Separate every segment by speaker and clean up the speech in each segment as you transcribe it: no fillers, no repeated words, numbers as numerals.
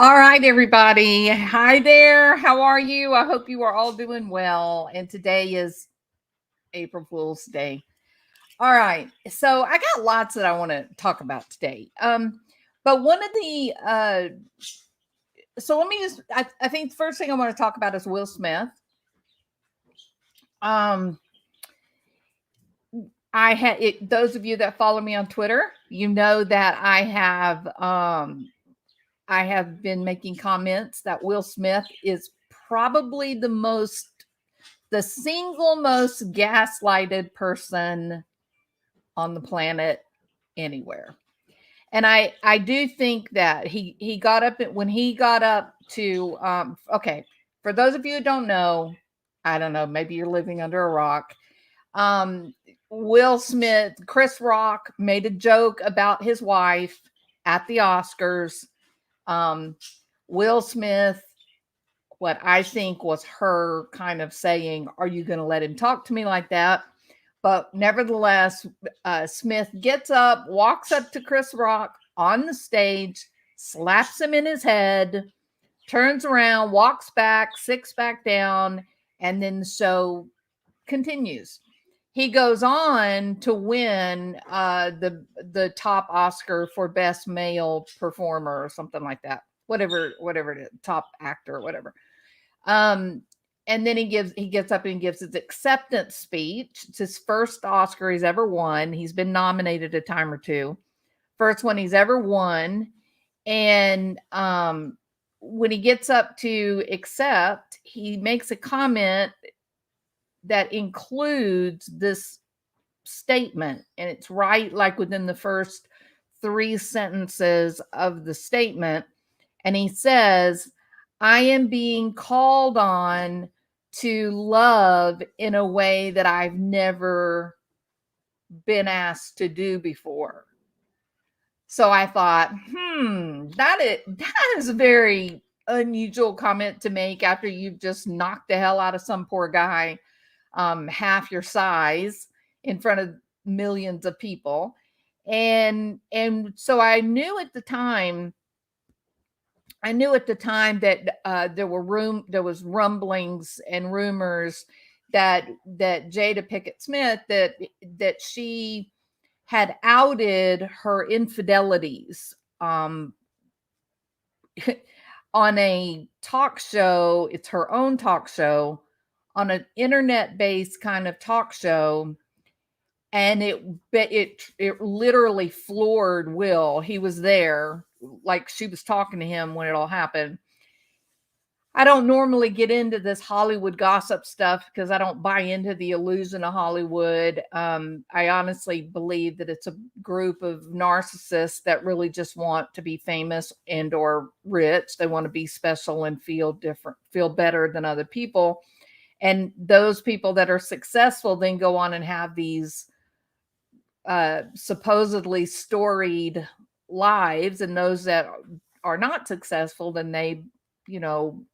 Speaker 1: All right, everybody. Hi there. How are you? I hope you are all doing well. And today is April Fool's Day. All right. So I got lots that I want to talk about today. But one of the so let me just I think the first thing I want to talk about is Will Smith. Um I had it, those of you that follow me on Twitter, you know that I have been making comments that Will Smith is probably the single most gaslighted person on the planet anywhere. And I do think that he got up when he got up to okay, for those of you who don't know, I don't know, maybe you're living under a rock. Um Will Smith, Chris Rock made a joke about his wife at the Oscars. Um Will Smith, what I think was her kind of saying, "Are you going to let him talk to me like that?" But nevertheless, Smith gets up, walks up to Chris Rock on the stage, slaps him in his head, turns around, walks back, sits back down, and then the show continues. He goes on to win the top Oscar for best male performer or something like that. Whatever it is, top actor or whatever. Um, and then he gets up and gives his acceptance speech. It's his first Oscar he's ever won. He's been nominated a time or two. First one he's ever won. And when he gets up to accept, he makes a comment that includes this statement, and it's right like within the first three sentences of the statement. And he says, I am being called on to love in a way that I've never been asked to do before. So I thought, that is a very unusual comment to make after you've just knocked the hell out of some poor guy half your size in front of millions of people. And so I knew at the time that there was rumblings and rumors that Jada Pinkett Smith that she had outed her infidelities on a talk show. It's her own talk show, on an internet-based kind of talk show, and it literally floored Will. He was there, like she was talking to him when it all happened. I don't normally get into this Hollywood gossip stuff because I don't buy into the illusion of Hollywood. I honestly believe that it's a group of narcissists that really just want to be famous and or rich. They want to be special and feel different, feel better than other people. And those people that are successful then go on and have these supposedly storied lives, and those that are not successful, then they, you know,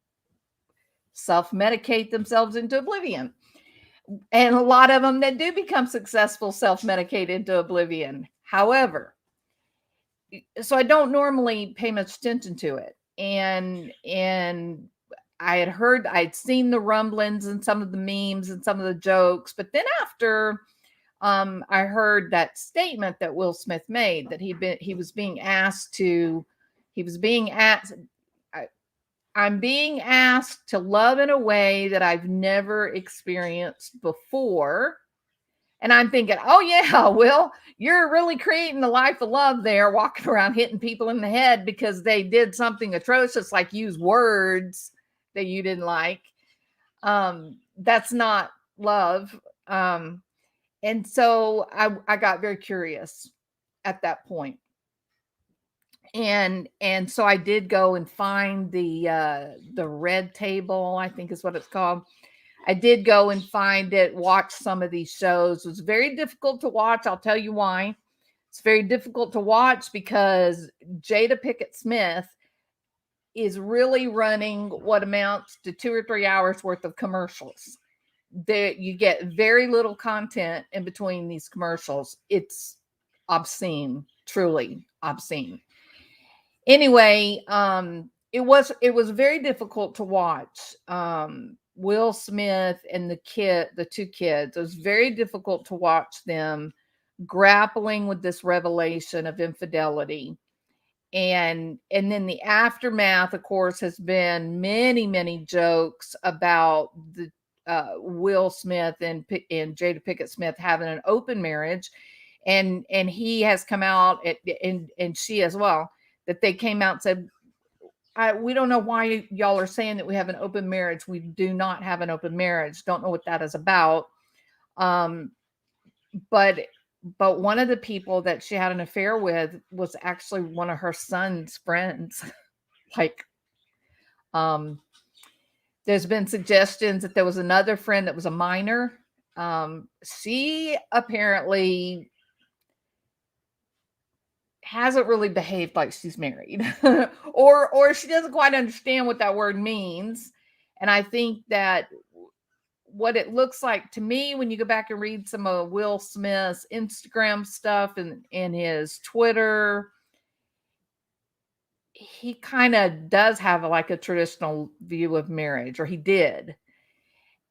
Speaker 1: self-medicate themselves into oblivion. And a lot of them that do become successful self-medicate into oblivion. However, so I don't normally pay much attention to it. And I'd seen the rumblings and some of the memes and some of the jokes, but then after I heard that statement that Will Smith made, that he was being asked to he was being asked I'm being asked to love in a way that I've never experienced before. And I'm thinking, oh, yeah, Will, you're really creating the life of love there, walking around hitting people in the head because they did something atrocious, like use words that you didn't like. That's not love. And so I got very curious at that point. And so I did go and find the Red Table, I think is what it's called. I did go and find it, watch some of these shows. It was very difficult to watch. I'll tell you why. It's very difficult to watch because Jada Pinkett Smith is really running what amounts to 2 or 3 hours worth of commercials. You get very little content in between these commercials. It's obscene, truly obscene. Anyway, it was very difficult to watch. Will Smith and the two kids, it was very difficult to watch them grappling with this revelation of infidelity. And then the aftermath, of course, has been many jokes about the Will Smith and Jada Pinkett Smith having an open marriage, and he has come out, and she as well, that they came out and said, we don't know why y'all are saying that we have an open marriage. We do not have an open marriage. Don't know what that is about. But one of the people that she had an affair with was actually one of her son's friends. Like, there's been suggestions that there was another friend that was a minor. She apparently hasn't really behaved like she's married, or she doesn't quite understand what that word means. And I think that what it looks like to me, when you go back and read some of Will Smith's Instagram stuff and his Twitter, he kind of does have like a traditional view of marriage, or he did.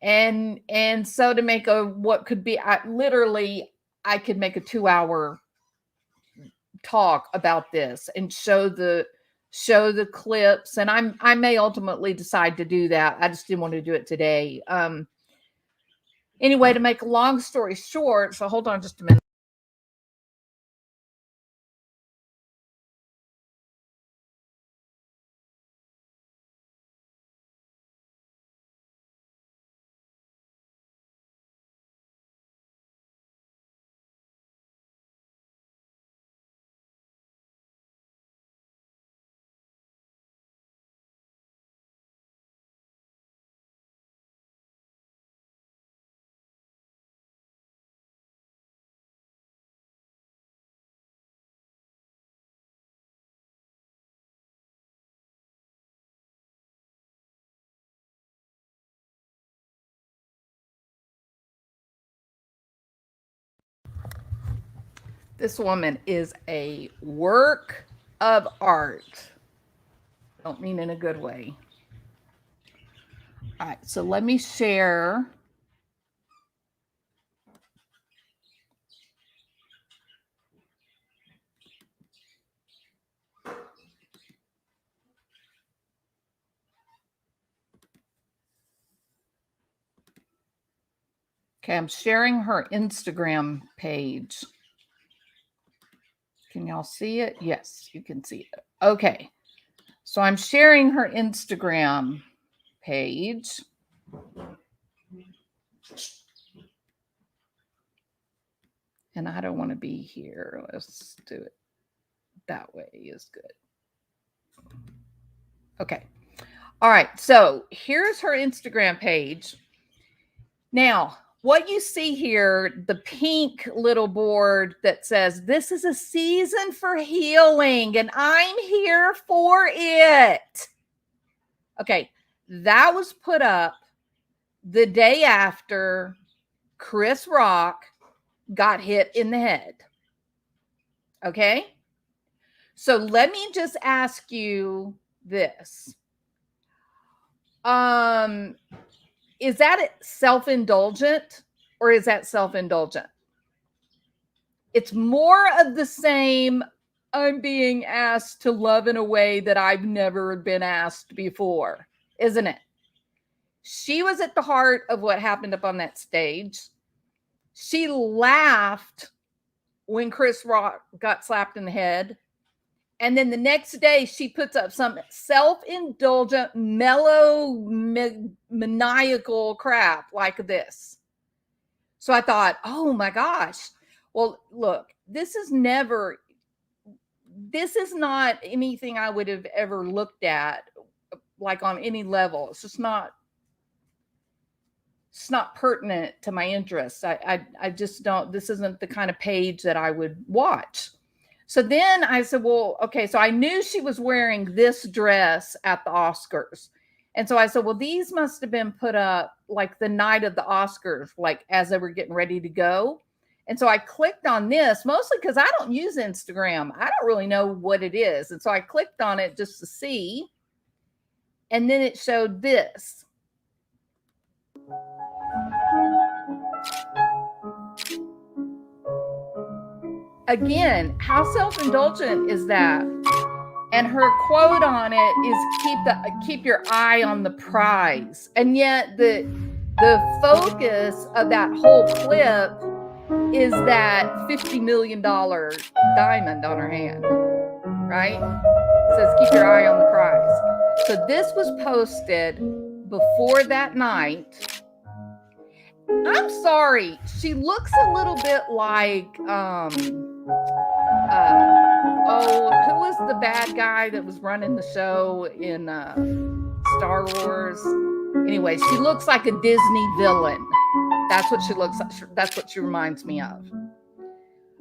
Speaker 1: And so to make what could be, I could make a 2-hour talk about this and show the clips, and I may ultimately decide to do that. I just didn't want to do it today. Anyway, to make a long story short, so hold on just a minute. This woman is a work of art. Don't mean in a good way. All right, so let me share. Okay, I'm sharing her Instagram page. Can y'all see it? Yes, you can see it. Okay, so I'm sharing her Instagram page. And I don't want to be here. Let's do it that way is good. Okay. All right. So here's her Instagram page. Now, what you see here, the pink little board that says, "This is a season for healing, and I'm here for it." Okay. That was put up the day after Chris Rock got hit in the head. Okay. So let me just ask you this. Is that self-indulgent, or is that self-indulgent? It's more of the same. I'm being asked to love in a way that I've never been asked before, isn't it? She was at the heart of what happened up on that stage. She laughed when Chris Rock got slapped in the head. And then the next day, she puts up some self-indulgent, mellow, maniacal crap like this. So I thought, oh my gosh. Well, look, this is not anything I would have ever looked at, like on any level. It's not pertinent to my interests. I just don't, this isn't the kind of page that I would watch. So then I said, well, okay, so I knew she was wearing this dress at the Oscars. And so I said, well, these must have been put up like the night of the Oscars, like as they were getting ready to go. And so I clicked on this mostly because I don't use Instagram. I don't really know what it is. And so I clicked on it just to see. And then it showed this. Again, how self-indulgent is that? And her quote on it is keep your eye on the prize. And yet the focus of that whole clip is that $50 million diamond on her hand, right? It says keep your eye on the prize. So this was posted before that night. I'm sorry, she looks a little bit like who was the bad guy that was running the show in Star Wars? Anyway, she looks like a Disney villain. That's what she looks like. That's what she reminds me of.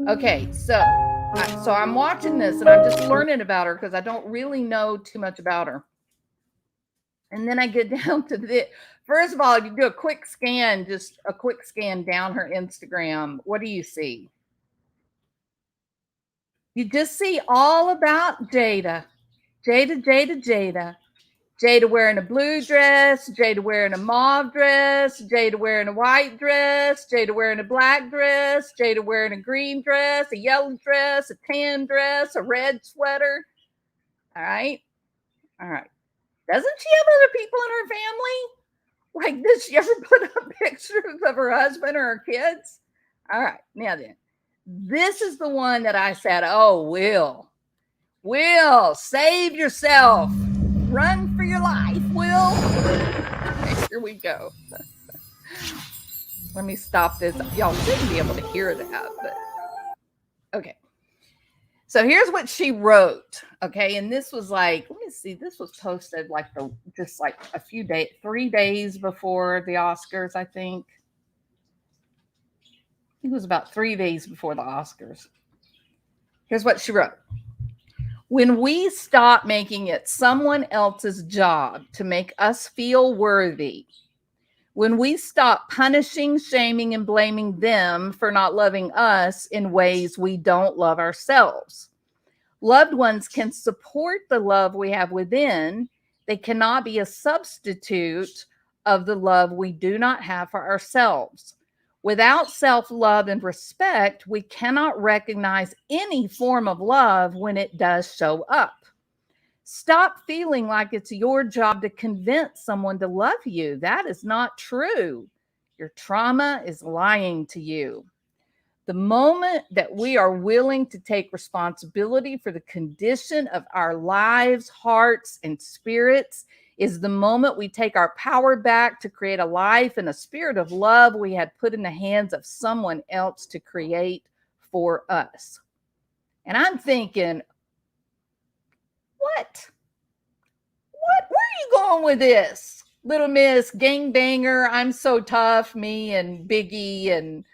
Speaker 1: Okay, so I'm watching this and I'm just learning about her because I don't really know too much about her. And then I get down to this. First of all, if you do a quick scan, just a quick scan down her Instagram, what do you see? You just see all about Jada. Jada wearing a blue dress, Jada wearing a mauve dress, Jada wearing a white dress, Jada wearing a black dress, Jada wearing a green dress, a yellow dress, a tan dress, a red sweater. All right. All right. Doesn't she have other people in her family? Like, does she ever put up pictures of her husband or her kids? All right. Now then, this is the one that I said, oh, Will, save yourself. Run for your life, Will. Okay, here we go. Let me stop this. Y'all shouldn't be able to hear that, but okay. So here's what she wrote. Okay, and this was like, let me see, this was posted like just like a few days, 3 days before the Oscars, I think. It was about 3 days before the Oscars. Here's what she wrote. When we stop making it someone else's job to make us feel worthy, when we stop punishing, shaming, and blaming them for not loving us in ways we don't love ourselves, loved ones can support the love we have within. They cannot be a substitute of the love we do not have for ourselves. Without self-love and respect, we cannot recognize any form of love when it does show up. Stop feeling like it's your job to convince someone to love you. That is not true. Your trauma is lying to you. The moment that we are willing to take responsibility for the condition of our lives, hearts, and spirits is the moment we take our power back to create a life and a spirit of love we had put in the hands of someone else to create for us. And I'm thinking, what? Where are you going with this? Little Miss Gangbanger, I'm so tough, me and Biggie and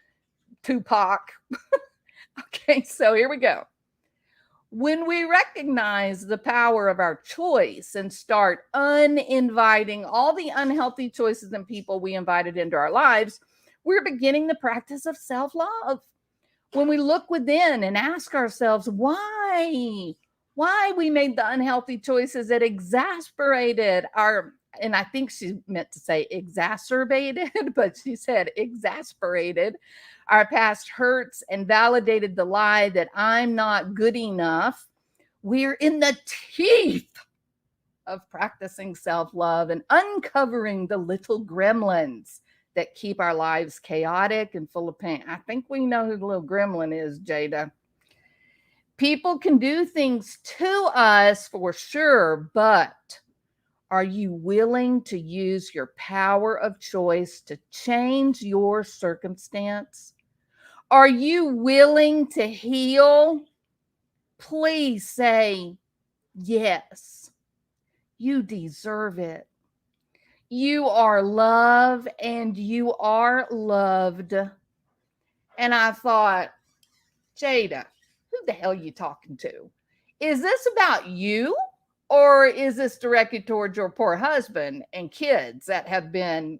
Speaker 1: Tupac. Okay, so here we go. When we recognize the power of our choice and start uninviting all the unhealthy choices and people we invited into our lives, we're beginning the practice of self-love. When we look within and ask ourselves why we made the unhealthy choices that exasperated our, and I think she meant to say exacerbated, but she said exasperated our past hurts and validated the lie that I'm not good enough. We're in the teeth of practicing self-love and uncovering the little gremlins that keep our lives chaotic and full of pain. I think we know who the little gremlin is, Jada. People can do things to us for sure, but are you willing to use your power of choice to change your circumstance? Are you willing to heal? Please say yes. You deserve it. You are loved and you are loved. And I thought, Jada, who the hell are you talking to? Is this about you? Or is this directed towards your poor husband and kids that have been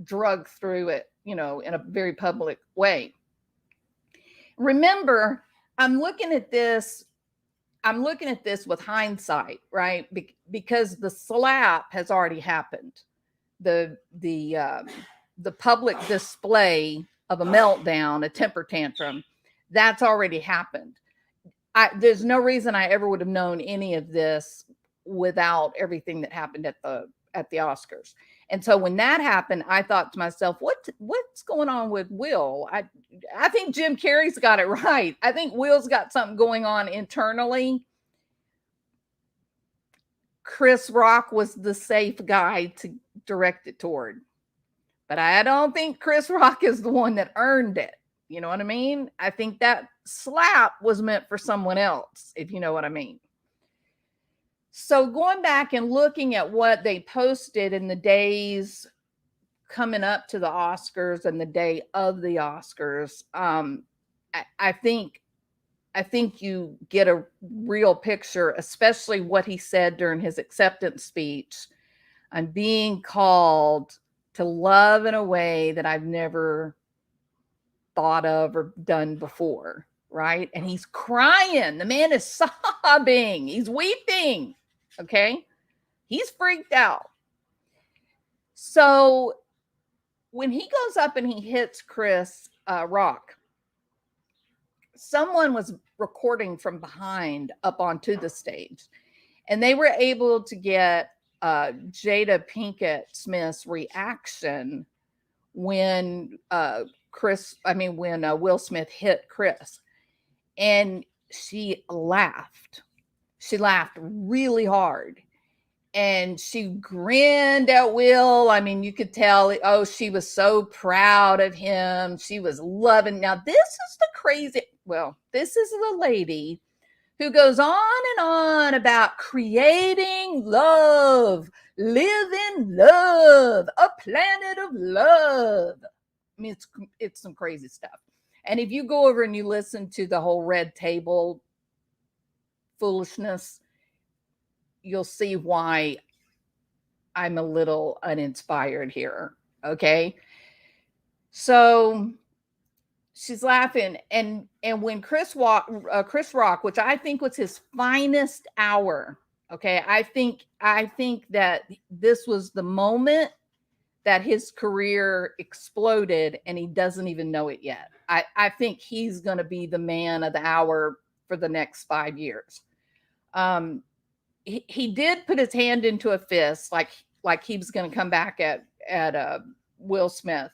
Speaker 1: drugged through it, in a very public way? Remember, I'm looking at this I'm looking at this with hindsight, right? Because the slap has already happened. The public display of a meltdown, a temper tantrum, that's already happened. There's no reason I ever would have known any of this without everything that happened at the Oscars. And so when that happened, I thought to myself, what's going on with Will? I think Jim Carrey's got it right. I think Will's got something going on internally. Chris Rock was the safe guy to direct it toward. But I don't think Chris Rock is the one that earned it. You know what I mean? I think that slap was meant for someone else, if you know what I mean. So going back and looking at what they posted in the days coming up to the Oscars and the day of the Oscars, I think you get a real picture, especially what he said during his acceptance speech. I'm being called to love in a way that I've never thought of or done before, right? And he's crying. The man is sobbing. He's weeping, okay? He's freaked out. So when he goes up and he hits Chris Rock, someone was recording from behind up onto the stage, and they were able to get Jada Pinkett Smith's reaction when Will Smith hit Chris, and she laughed. She laughed really hard, and she grinned at Will. I mean, you could tell, oh, she was so proud of him. She was loving. Now, this is this is the lady who goes on and on about creating love, live in love, a planet of love. I mean, it's some crazy stuff. And if you go over and you listen to the whole Red Table foolishness, you'll see why I'm a little uninspired here. Okay. So she's laughing. And when Chris Rock, which I think was his finest hour. Okay. I think that this was the moment that his career exploded, and he doesn't even know it yet. I think he's going to be the man of the hour for the next 5 years. He did put his hand into a fist, like he was going to come back at Will Smith.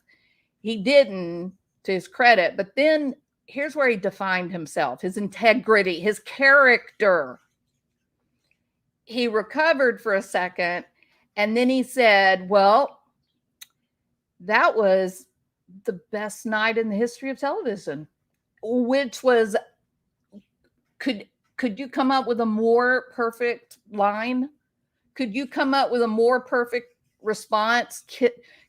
Speaker 1: He didn't, to his credit. But then here's where he defined himself: his integrity, his character. He recovered for a second, and then he said, "Well, that was the best night in the history of television," which was, could you come up with a more perfect line? Could you come up with a more perfect response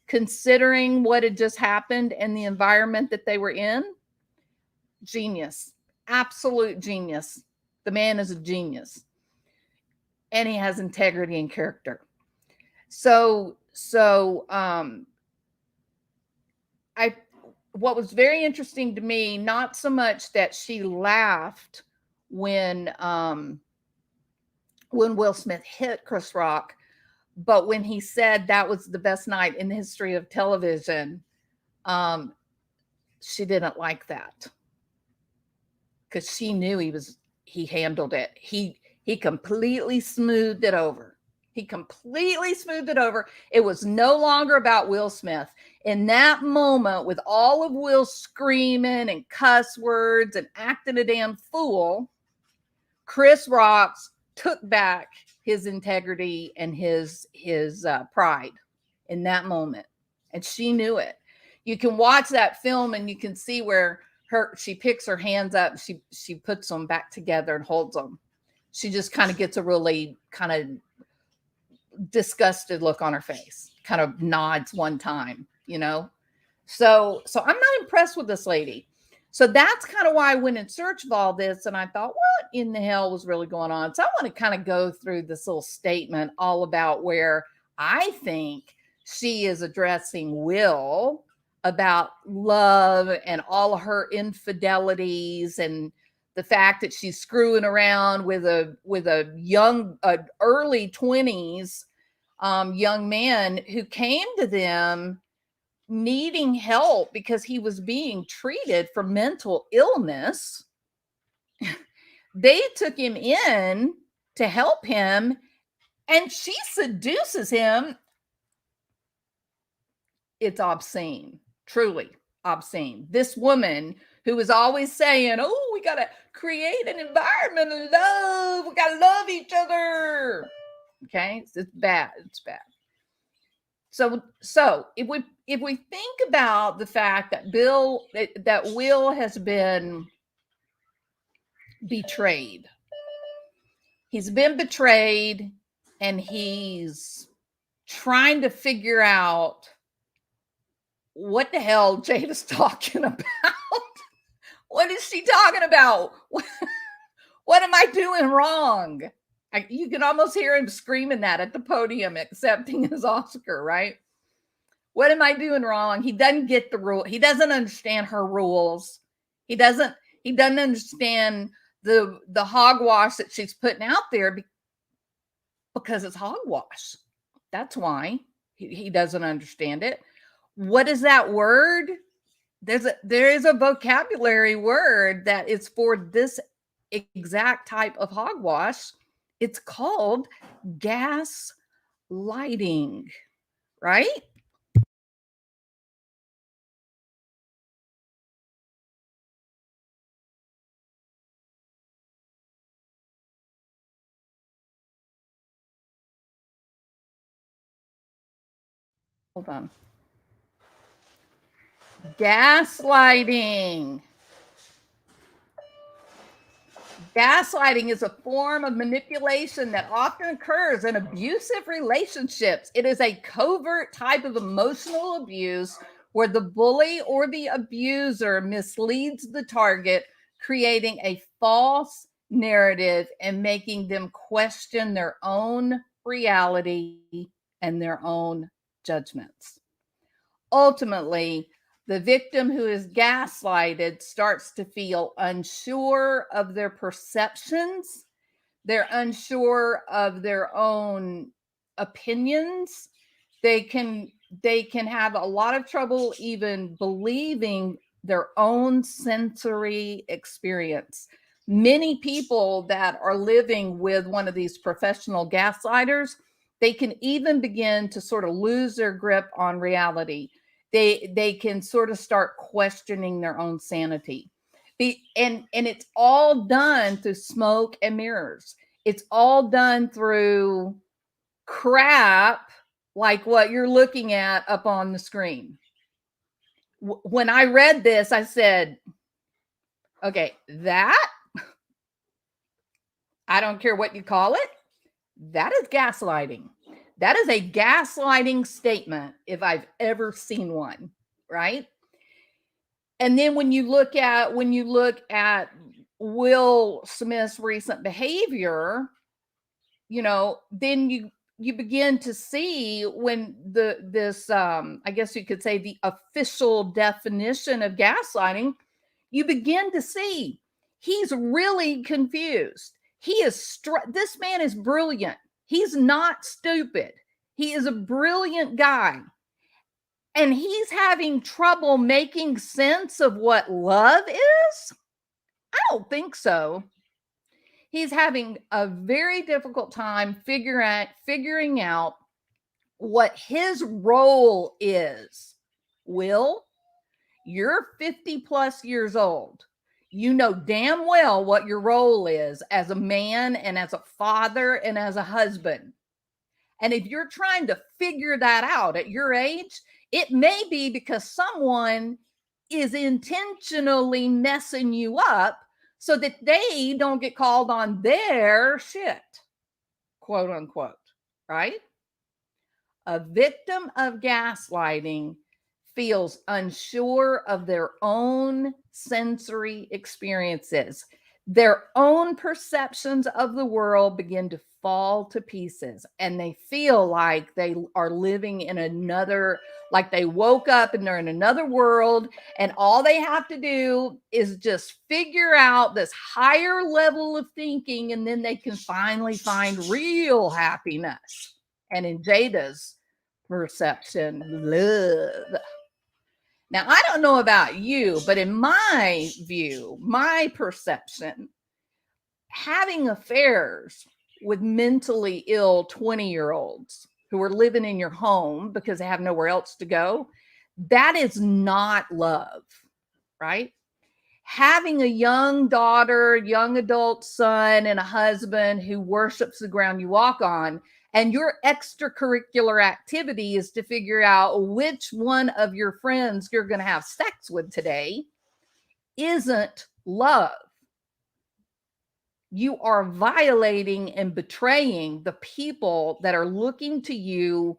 Speaker 1: considering what had just happened and the environment that they were in? Genius. Absolute genius. The man is a genius. And he has integrity and character. What was very interesting to me, not so much that she laughed when Will Smith hit Chris Rock, but when he said that was the best night in the history of television, she didn't like that, because she knew he handled it. He completely smoothed it over. He completely smoothed it over. It was no longer about Will Smith. In that moment, with all of Will screaming and cuss words and acting a damn fool, Chris Rock took back his integrity and his pride in that moment. And she knew it. You can watch that film and you can see where she picks her hands up, she puts them back together and holds them. She just kind of gets a really kind of disgusted look on her face, kind of nods one time, you know? So I'm not impressed with this lady. So that's kind of why I went in search of all this. And I thought, what in the hell was really going on? So I want to kind of go through this little statement all about where I think she is addressing Will about love and all her infidelities and the fact that she's screwing around with a young, early 20s young man who came to them needing help because he was being treated for mental illness. They took him in to help him, and she seduces him. It's obscene, truly obscene. This woman who was always saying, oh, we got to create an environment of love. We got to love each other. Okay. It's bad. It's bad. So if we think about the fact that Will has been betrayed, he's been betrayed, and he's trying to figure out what the hell Jada's talking about. What is she talking about? What am I doing wrong? You can almost hear him screaming that at the podium, accepting his Oscar, right? What am I doing wrong? He doesn't get the rule. He doesn't understand her rules. He doesn't understand the hogwash that she's putting out there because it's hogwash. That's why he doesn't understand it. What is that word? There is a vocabulary word that is for this exact type of hogwash. It's called gaslighting, right? Hold on. Gaslighting. Gaslighting is a form of manipulation that often occurs in abusive relationships. It is a covert type of emotional abuse where the bully or the abuser misleads the target, creating a false narrative and making them question their own reality and their own judgments. Ultimately, the victim who is gaslighted starts to feel unsure of their perceptions. They're unsure of their own opinions. They can have a lot of trouble even believing their own sensory experience. Many people that are living with one of these professional gaslighters, they can even begin to sort of lose their grip on reality. They can sort of start questioning their own sanity. And it's all done through smoke and mirrors. It's all done through crap like what you're looking at up on the screen. When I read this, I said, okay, that, I don't care what you call it, that is gaslighting. That is a gaslighting statement if I've ever seen one, right? And then when you look at Will Smith's recent behavior, then you begin to see when this I guess you could say the official definition of gaslighting, you begin to see he's really confused. This man is brilliant. He's not stupid. He is a brilliant guy. And he's having trouble making sense of what love is? I don't think so. He's having a very difficult time figuring out what his role is. Will, you're 50 plus years old. You know damn well what your role is as a man and as a father and as a husband. And if you're trying to figure that out at your age, it may be because someone is intentionally messing you up so that they don't get called on their shit, quote unquote, right? A victim of gaslighting feels unsure of their own sensory experiences. their own perceptions of the world begin to fall to pieces, and they feel like they are living in another, like they woke up and they're in another world, and all they have to do is just figure out this higher level of thinking, and then they can finally find real happiness. And in Jada's perception, love. Now, I don't know about you, but in my view, my perception, having affairs with mentally ill 20-year-olds who are living in your home because they have nowhere else to go, that is not love, right? Having a young daughter, young adult son, and a husband who worships the ground you walk on, and your extracurricular activity is to figure out which one of your friends you're going to have sex with today, isn't love. You are violating and betraying the people that are looking to you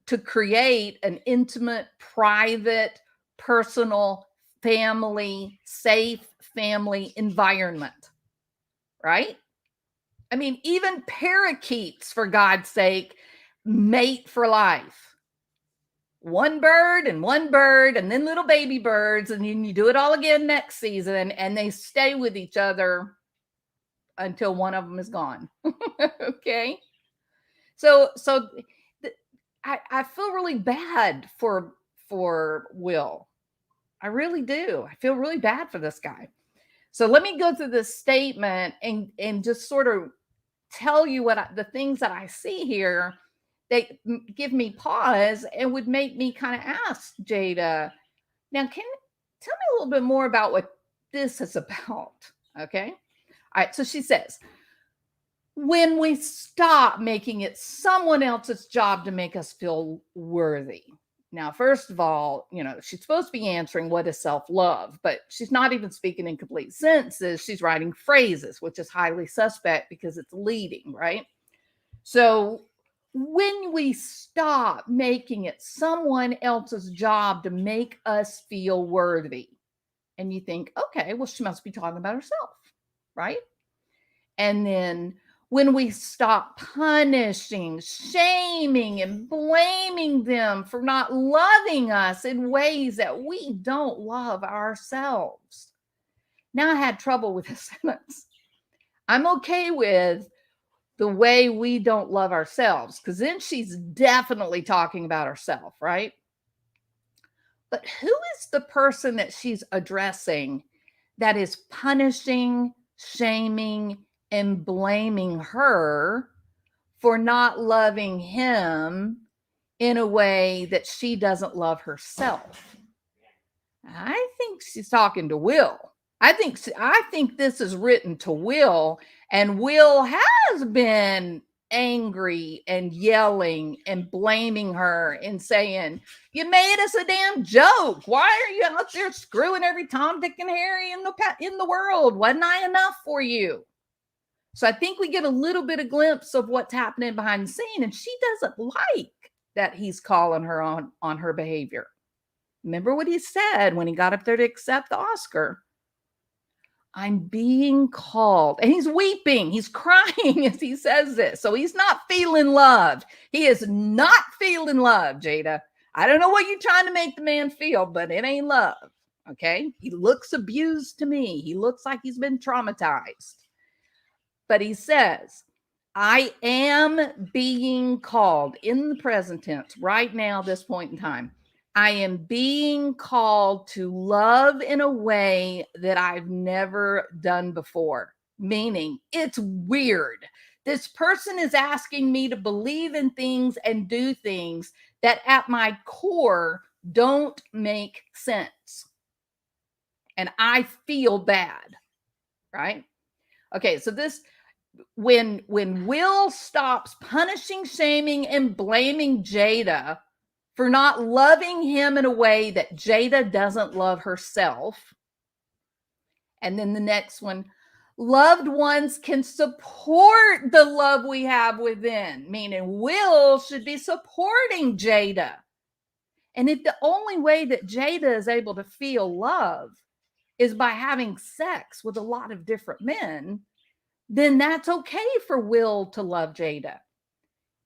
Speaker 1: to create an intimate, private, personal, family, safe family environment, right? I mean, even parakeets, for God's sake, mate for life. One bird, and then little baby birds, and then you do it all again next season, and they stay with each other until one of them is gone. Okay. So I feel really bad for Will. I really do. I feel really bad for this guy. So let me go through this statement and just sort of tell you the things that I see here that give me pause and would make me kind of ask Jada, now can tell me a little bit more about what this is about. Okay. All right. So she says, when we stop making it someone else's job to make us feel worthy. Now, first of all, she's supposed to be answering what is self-love, but she's not even speaking in complete sentences. She's writing phrases, which is highly suspect because it's leading, right? So when we stop making it someone else's job to make us feel worthy, and you think, okay, well, she must be talking about herself, right? And then when we stop punishing, shaming, and blaming them for not loving us in ways that we don't love ourselves. Now, I had trouble with this sentence. I'm okay with the way we don't love ourselves, because then she's definitely talking about herself, right? But who is the person that she's addressing that is punishing, shaming, and blaming her for not loving him in a way that she doesn't love herself? I think she's talking to Will. I think this is written to Will, and Will has been angry and yelling and blaming her and saying, you made us a damn joke. Why are you out there screwing every Tom, Dick, and Harry in the world? Wasn't I enough for you? So I think we get a little bit of glimpse of what's happening behind the scene, and she doesn't like that he's calling her on her behavior. Remember what he said when he got up there to accept the Oscar? I'm being called. And he's weeping. He's crying as he says this. So he's not feeling loved. He is not feeling love, Jada. I don't know what you're trying to make the man feel, but it ain't love. Okay. He looks abused to me. He looks like he's been traumatized. But he says, I am being called in the present tense right now, this point in time. I am being called to love in a way that I've never done before. Meaning, it's weird. This person is asking me to believe in things and do things that at my core don't make sense. And I feel bad, right? Okay, so this, when Will stops punishing, shaming, and blaming Jada for not loving him in a way that Jada doesn't love herself. And then the next one, loved ones can support the love we have within, meaning Will should be supporting Jada. And if the only way that Jada is able to feel love is by having sex with a lot of different men, then that's okay for Will to love Jada.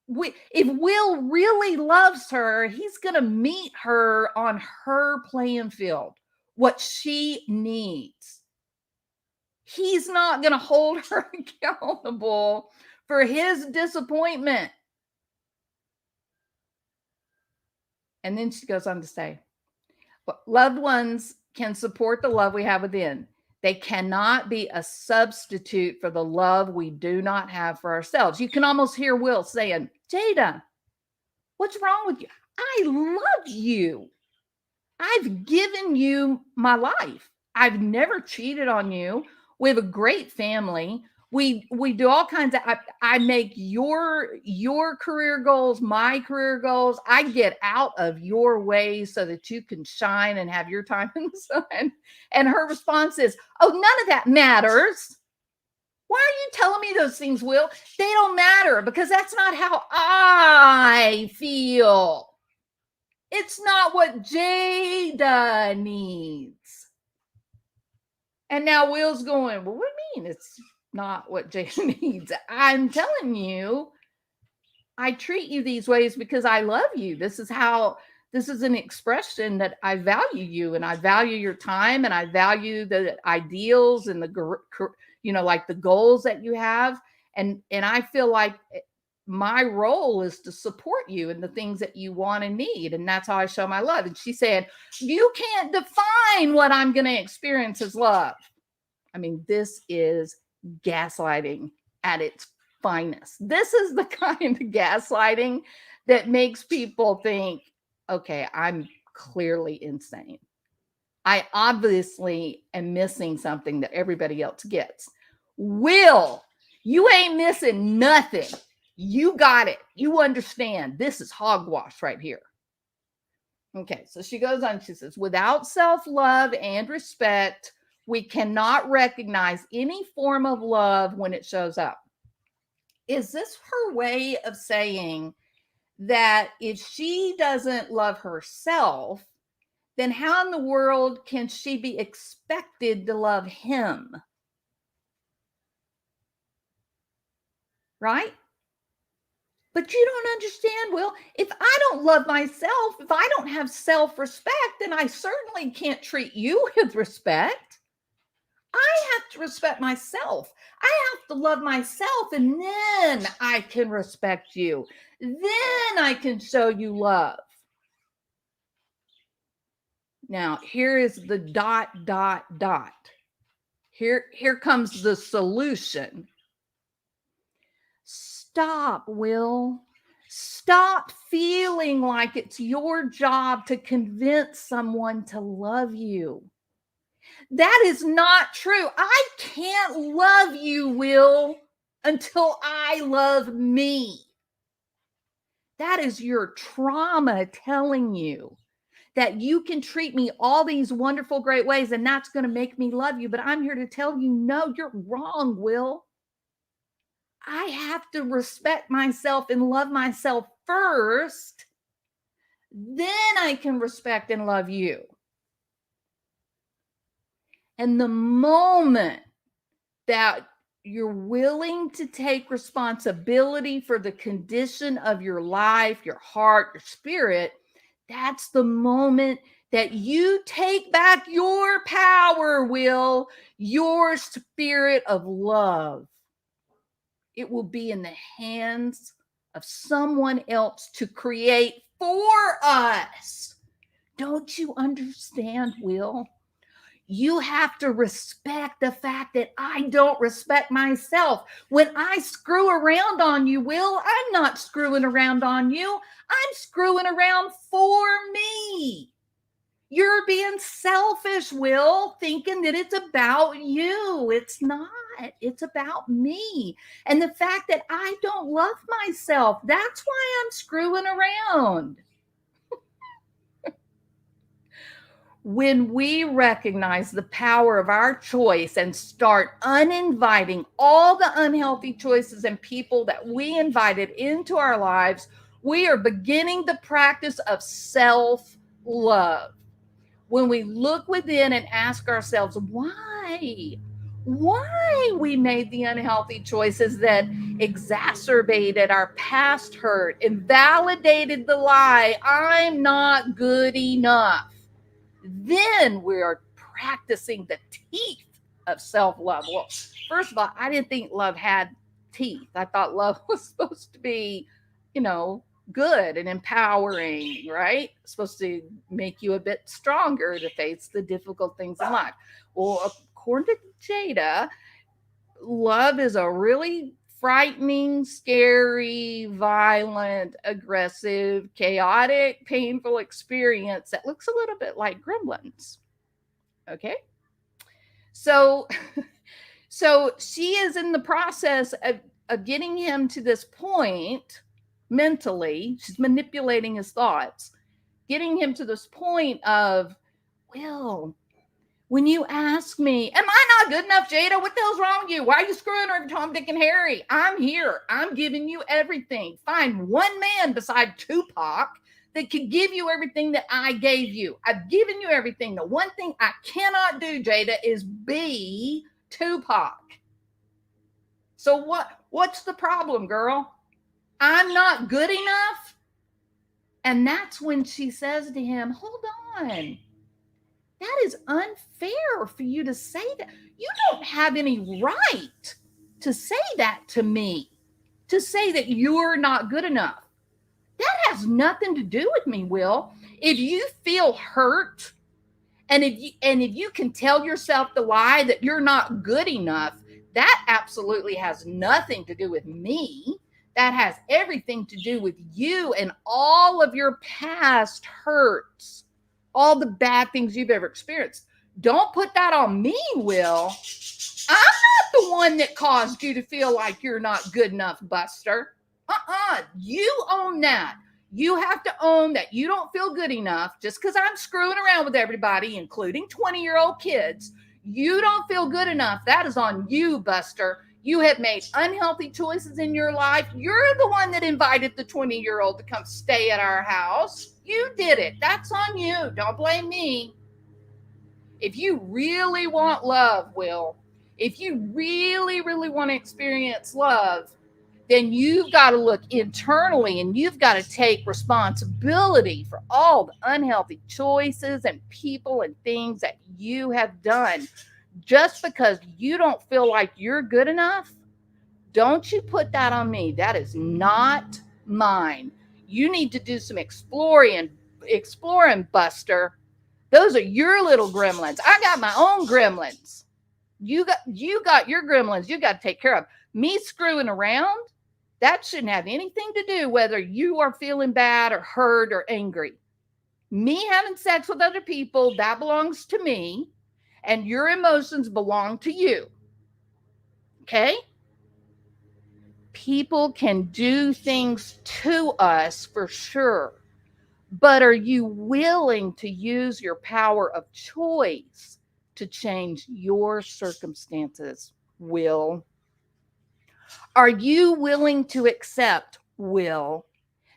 Speaker 1: If Will really loves her, he's going to meet her on her playing field, what she needs. He's not going to hold her accountable for his disappointment. And then she goes on to say, loved ones can support the love we have within. They cannot be a substitute for the love we do not have for ourselves. You can almost hear Will saying, Jada, what's wrong with you? I love you. I've given you my life. I've never cheated on you. We have a great family. We do all kinds of, I make your career goals, my career goals. I get out of your way so that you can shine and have your time in the sun. And her response is, oh, none of that matters. Why are you telling me those things, Will? They don't matter because that's not how I feel. It's not what Jada needs. And now Will's going, well, what do you mean it's not what Jada needs? I'm telling you, I treat you these ways because I love you. This is an expression that I value you, and I value your time, and I value the ideals and like the goals that you have. And I feel like my role is to support you in the things that you want and need. And that's how I show my love. And she said, you can't define what I'm going to experience as love. I mean, this is gaslighting at its finest. This is the kind of gaslighting that makes people think, okay, I'm clearly insane. I obviously am missing something that everybody else gets. Will, you ain't missing nothing. You got it. You understand. This is hogwash right here. Okay, so she goes on. She says, without self-love and respect, we cannot recognize any form of love when it shows up. Is this her way of saying that if she doesn't love herself, then how in the world can she be expected to love him? Right? But you don't understand, Will. If I don't love myself, if I don't have self-respect, then I certainly can't treat you with respect. I have to respect myself. I have to love myself, and then I can respect you. Then I can show you love. Now, here is the ... Here comes the solution. Stop, Will. Stop feeling like it's your job to convince someone to love you. That is not true. I can't love you, Will, until I love me. That is your trauma telling you that you can treat me all these wonderful, great ways, and that's going to make me love you. But I'm here to tell you, no, you're wrong, Will. I have to respect myself and love myself first. Then I can respect and love you. And the moment that you're willing to take responsibility for the condition of your life, your heart, your spirit, that's the moment that you take back your power, Will, your spirit of love. It will be in the hands of someone else to create for us. Don't you understand, Will? You have to respect the fact that I don't respect myself. When I screw around on you, Will, I'm not screwing around on you. I'm screwing around for me. You're being selfish, Will, thinking that it's about you. It's not. It's about me. And the fact that I don't love myself, that's why I'm screwing around. When we recognize the power of our choice and start uninviting all the unhealthy choices and people that we invited into our lives, we are beginning the practice of self-love. when we look within and ask ourselves why we made the unhealthy choices that exacerbated our past hurt, invalidated the lie, I'm not good enough, then we are practicing the teeth of self-love. Well, first of all, I didn't think love had teeth. I thought love was supposed to be, good and empowering, right? Supposed to make you a bit stronger to face the difficult things in life. Well, according to Jada, love is a really frightening, scary, violent, aggressive, chaotic, painful experience that looks a little bit like gremlins. Okay? So so she is in the process of getting him to this point mentally. She's manipulating his thoughts, getting him to this point of, well, when you ask me, am I not good enough, Jada? What the hell's wrong with you? Why are you screwing her, Tom, Dick, and Harry? I'm here. I'm giving you everything. Find one man beside Tupac that could give you everything that I gave you. I've given you everything. The one thing I cannot do, Jada, is be Tupac. So what's the problem, girl? I'm not good enough? And that's when she says to him, hold on. That is unfair for you to say that. You don't have any right to say that to me, to say that you're not good enough. That has nothing to do with me, Will. If you feel hurt and if you can tell yourself the lie that you're not good enough, that absolutely has nothing to do with me. That has everything to do with you and all of your past hurts, all the bad things you've ever experienced. Don't put that on me, Will. I'm not the one that caused you to feel like you're not good enough, Buster. You own that. You have to own that you don't feel good enough just because I'm screwing around with everybody, including 20-year-old kids. You don't feel good enough. That is on you, Buster. You have made unhealthy choices in your life. You're the one that invited the 20-year-old to come stay at our house. You did it. That's on you. Don't blame me. If you really want love, Will, if you really, really want to experience love, then you've got to look internally and you've got to take responsibility for all the unhealthy choices and people and things that you have done. Just because you don't feel like you're good enough, don't you put that on me. That is not mine. You need to do some exploring, Buster. Those are your little gremlins. I got my own gremlins. You got your gremlins you got to take care of. Me screwing around, that shouldn't have anything to do whether you are feeling bad or hurt or angry. Me having sex with other people, that belongs to me, and your emotions belong to you. Okay? People can do things to us for sure, but are you willing to use your power of choice to change your circumstances, Will? Are you willing to accept, Will,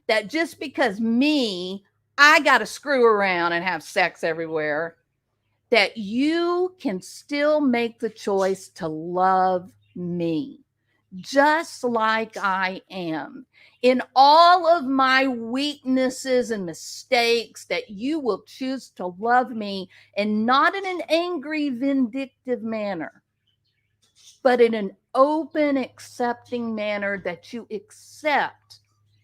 Speaker 1: that just because I got to screw around and have sex everywhere, that you can still make the choice to love me just like I am, in all of my weaknesses and mistakes, that you will choose to love me, and not in an angry, vindictive manner, but in an open, accepting manner, that you accept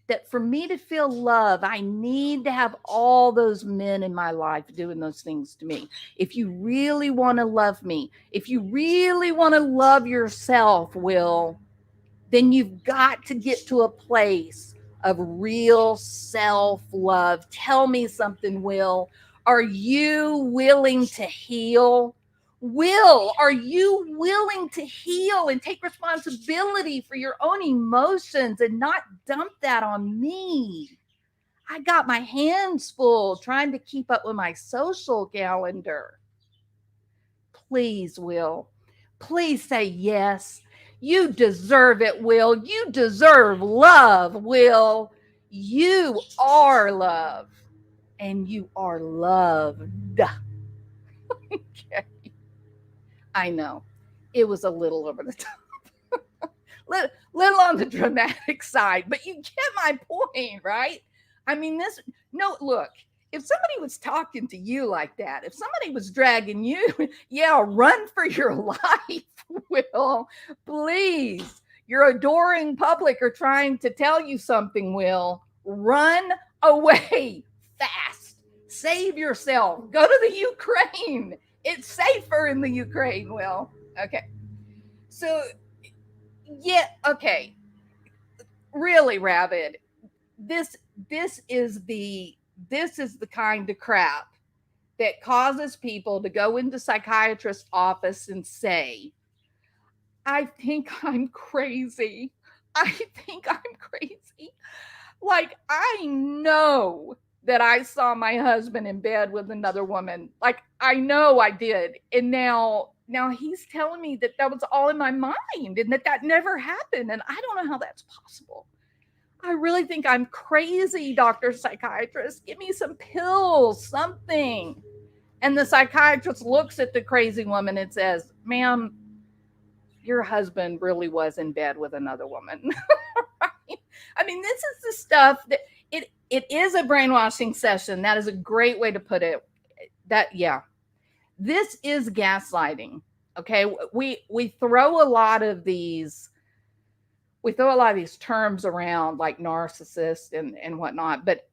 Speaker 1: that for me to feel love, I need to have all those men in my life doing those things to me. If you really want to love me, if you really want to love yourself, Will, then you've got to get to a place of real self-love. Tell me something, Will. Are you willing to heal? Will, are you willing to heal and take responsibility for your own emotions and not dump that on me? I got my hands full trying to keep up with my social calendar. Please, Will, please say yes. You deserve it, Will. You deserve love, Will. You are love, and you are loved. Okay. I know. It was a little over the top. Little on the dramatic side, but you get my point, right? I mean, no, look, if somebody was talking to you like that, if somebody was dragging you, yeah, run for your life, Will. Please. Your adoring public are trying to tell you something, Will. Run away fast. Save yourself. Go to the Ukraine. It's safer in the Ukraine, Will. Okay. So, yeah, okay. Really, Rabbit. This this is the this is the kind of crap that causes people to go into psychiatrist's office and say, I think I'm crazy. I think I'm crazy. Like, I know that I saw my husband in bed with another woman. Like, I know I did. And now he's telling me that that was all in my mind and that never happened. And I don't know how that's possible. I really think I'm crazy, Dr. Psychiatrist. Give me some pills, something. And the psychiatrist looks at the crazy woman and says, ma'am, your husband really was in bed with another woman. Right? I mean, this is the stuff that it is a brainwashing session. That is a great way to put it. Yeah. This is gaslighting. Okay. We throw a lot of these terms around like narcissist and whatnot, but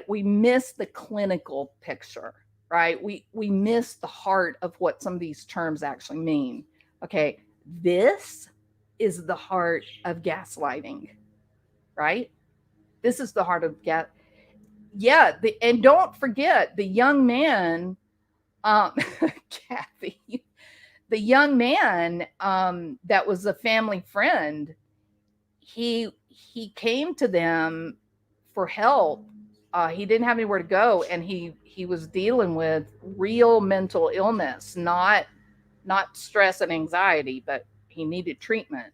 Speaker 1: we miss the clinical picture, right? We miss the heart of what some of these terms actually mean. Okay, this is the heart of gaslighting, right? This is the heart of yeah. And don't forget the young man, Kathy, the young man that was a family friend. He came to them for help. He didn't have anywhere to go, and he was dealing with real mental illness, not stress and anxiety, but he needed treatment.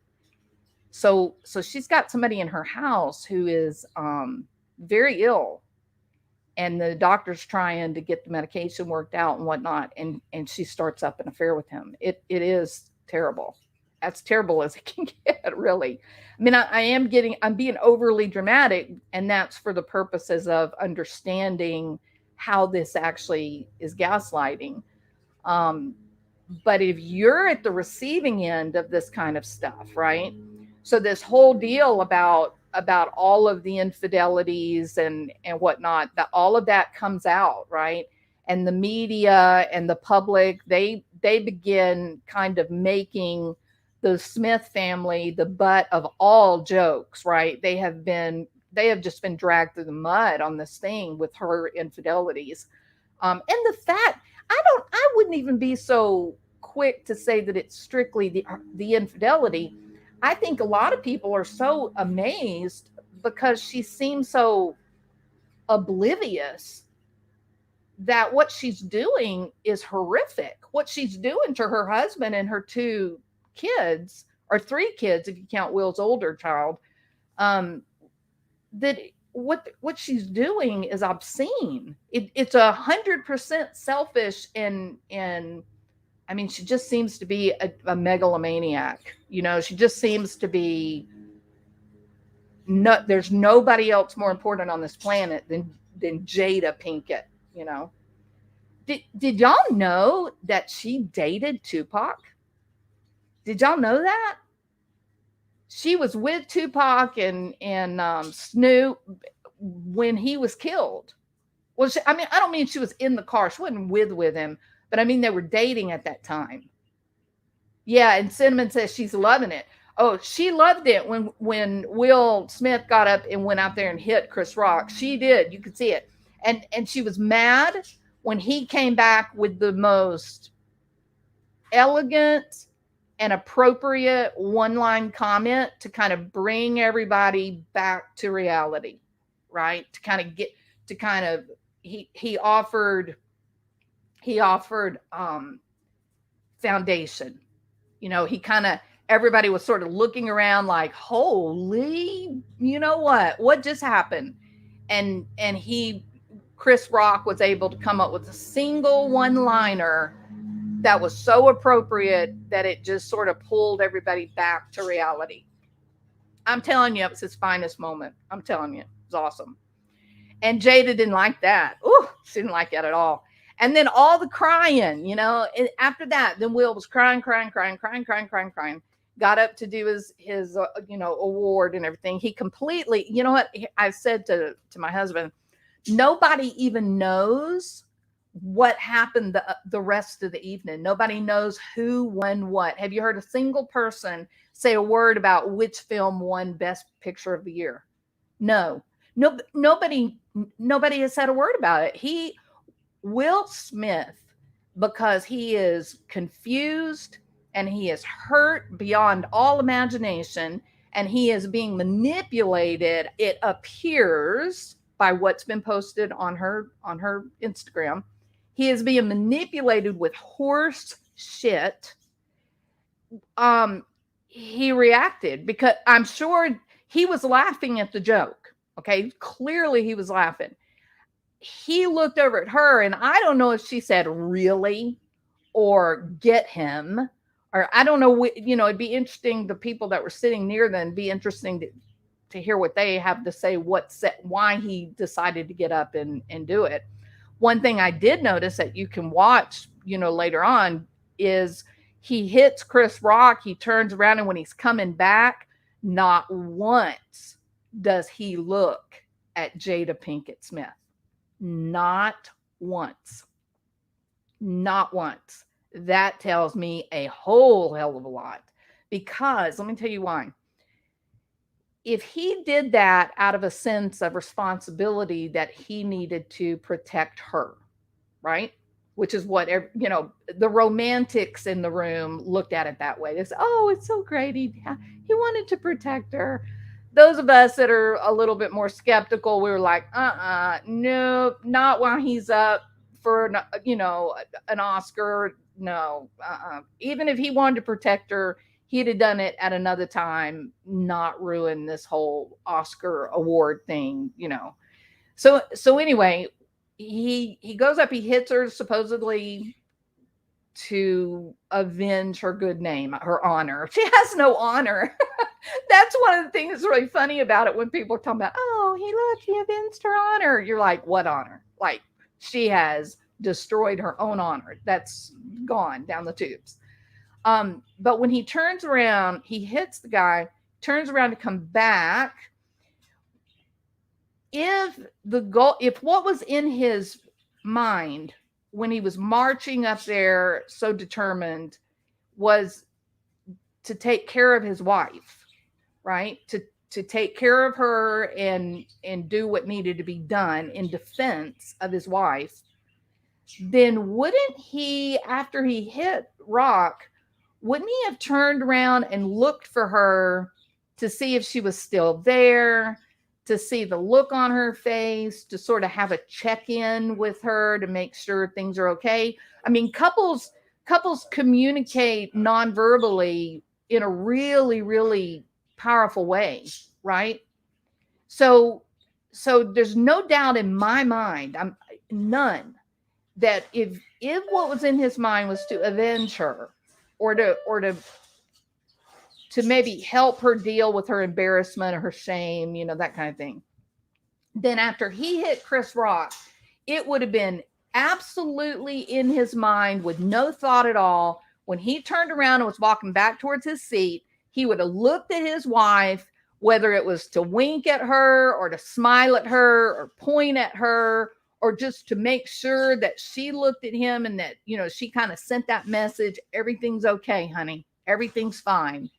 Speaker 1: So she's got somebody in her house who is very ill, and the doctor's trying to get the medication worked out and whatnot, and she starts up an affair with him. It is terrible. As terrible as it can get, really. I mean, I'm being overly dramatic, and that's for the purposes of understanding how this actually is gaslighting. But if you're at the receiving end of this kind of stuff, right? So this whole deal about all of the infidelities and whatnot, that all of that comes out, right? And the media and the public, they begin kind of making the Smith family the butt of all jokes, right? They have just been dragged through the mud on this thing with her infidelities. And the fact, I wouldn't even be so quick to say that it's strictly the infidelity. I think a lot of people are so amazed because she seems so oblivious that what she's doing is horrific. What she's doing to her husband and her two kids, or three kids if you count Will's older child, that what she's doing is obscene. It's 100% selfish, and I mean, she just seems to be a megalomaniac. You know, she just seems to be there's nobody else more important on this planet than Jada Pinkett, you know. Did y'all know that she dated Tupac? Did y'all know that? She was with Tupac and Snoop when he was killed. Well, I mean, I don't mean she was in the car. She wasn't with him, but I mean, they were dating at that time. Yeah, and Cinnamon says she's loving it. Oh, she loved it when Will Smith got up and went out there and hit Chris Rock. She did. You could see it. And she was mad when he came back with the most elegant and appropriate one-line comment to kind of bring everybody back to reality, right? He offered foundation. You know, everybody was sort of looking around like, holy, you know what just happened? And he Chris Rock was able to come up with a single one-liner that was so appropriate that it just sort of pulled everybody back to reality. I'm telling you, it was his finest moment. I'm telling you, it was awesome. And Jada didn't like that. Ooh, she didn't like that at all. And then all the crying, you know, after that, then Will was crying. Got up to do his award and everything. He completely, you know what I said to my husband, nobody even knows what happened the rest of the evening. Nobody knows who won what. Have you heard a single person say a word about which film won Best Picture of the Year? No, nobody has said a word about it. Will Smith, because he is confused and he is hurt beyond all imagination and he is being manipulated, it appears, by what's been posted on her Instagram. He is being manipulated with horse shit. He reacted because I'm sure he was laughing at the joke. Okay, clearly he was laughing. He looked over at her, and I don't know if she said really or get him, or I don't know. You know, it'd be interesting. The people that were sitting near them, be interesting to hear what they have to say. Why he decided to get up and do it. One thing I did notice that you can watch, you know, later on is he hits Chris Rock. He turns around, and when he's coming back, not once does he look at Jada Pinkett Smith. Not once. Not once. That tells me a whole hell of a lot. Because, let me tell you why. If he did that out of a sense of responsibility that he needed to protect her, right? Which is what, you know, the romantics in the room looked at it that way. They said, oh, it's so great. He wanted to protect her. Those of us that are a little bit more skeptical, we were like, no, not while he's up for, an Oscar. No, even if he wanted to protect her, he'd have done it at another time, not ruin this whole Oscar award thing, you know. So anyway, he goes up, he hits her supposedly to avenge her good name, her honor. She has no honor. That's one of the things that's really funny about it when people are talking about, oh, he avenged her honor. You're like, what honor? Like, she has destroyed her own honor. That's gone down the tubes. But when he turns around, he hits the guy, turns around to come back. If what was in his mind when he was marching up there so determined was to take care of his wife, right? To take care of her and do what needed to be done in defense of his wife, then wouldn't he, after he hit Rock, wouldn't he have turned around and looked for her to see if she was still there, to see the look on her face, to sort of have a check-in with her to make sure things are okay? I mean, couples communicate non-verbally in a really, really powerful way, right? So there's no doubt in my mind, none, that if what was in his mind was to avenge her or to maybe help her deal with her embarrassment or her shame, you know, that kind of thing, then after he hit Chris Rock, it would have been absolutely in his mind with no thought at all. When he turned around and was walking back towards his seat, he would have looked at his wife, whether it was to wink at her or to smile at her or point at her, or just to make sure that she looked at him and that, you know, she kind of sent that message, everything's okay, honey, everything's fine.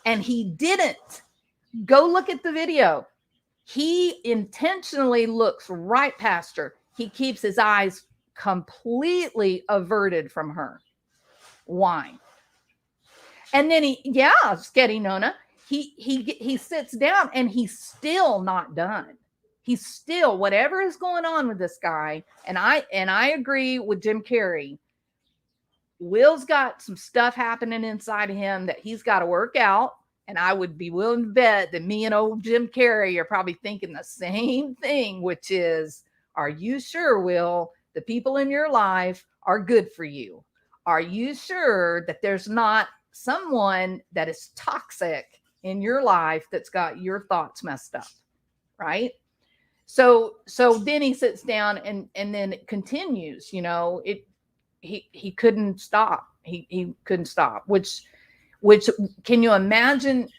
Speaker 1: And he didn't. Go look at the video. He intentionally looks right past her. He keeps his eyes completely averted from her. Why? And then Scottie Nona, he sits down and he's still not done. He's still, whatever is going on with this guy, and I agree with Jim Carrey. Will's got some stuff happening inside of him that he's got to work out. And I would be willing to bet that me and old Jim Carrey are probably thinking the same thing, which is, Are you sure, Will, the people in your life are good for you? Are you sure that there's not someone that is toxic in your life that's got your thoughts messed up? Right? So then he sits down and then it continues, you know, he couldn't stop. He couldn't stop, which can you imagine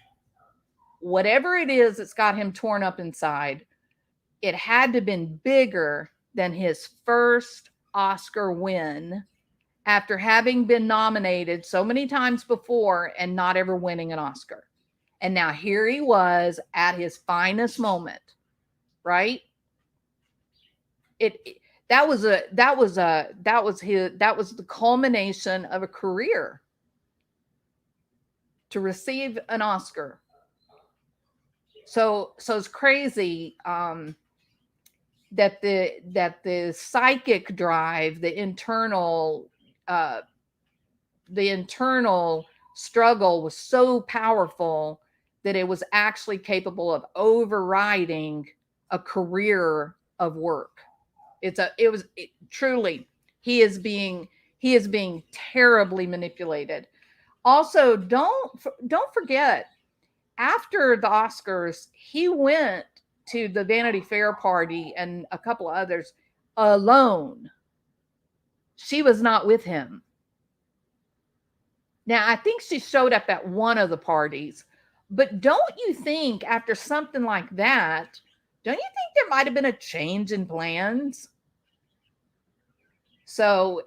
Speaker 1: whatever it is that's got him torn up inside? It had to have been bigger than his first Oscar win after having been nominated so many times before and not ever winning an Oscar. And now here he was at his finest moment, right? That was the culmination of a career to receive an Oscar. So it's crazy that the psychic drive, the internal struggle was so powerful that it was actually capable of overriding a career of work. Truly, he is being terribly manipulated. Also, don't forget, after the Oscars, he went to the Vanity Fair party and a couple of others alone. She was not with him. Now, I think she showed up at one of the parties, but don't you think after something like that, don't you think there might have been a change in plans? So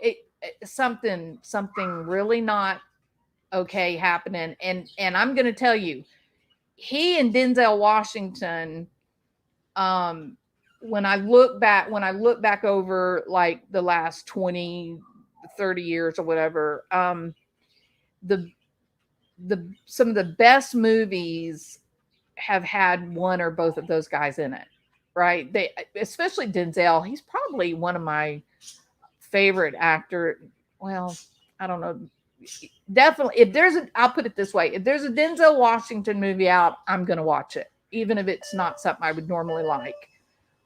Speaker 1: something really not okay happening. And I'm going to tell you, he and Denzel Washington, when I look back over like the last 20, 30 years or whatever, some of the best movies have had one or both of those guys in it, right? Especially Denzel, he's probably one of my favorite actor. Well, I don't know. Definitely, I'll put it this way: if there's a Denzel Washington movie out, I'm going to watch it, even if it's not something I would normally like.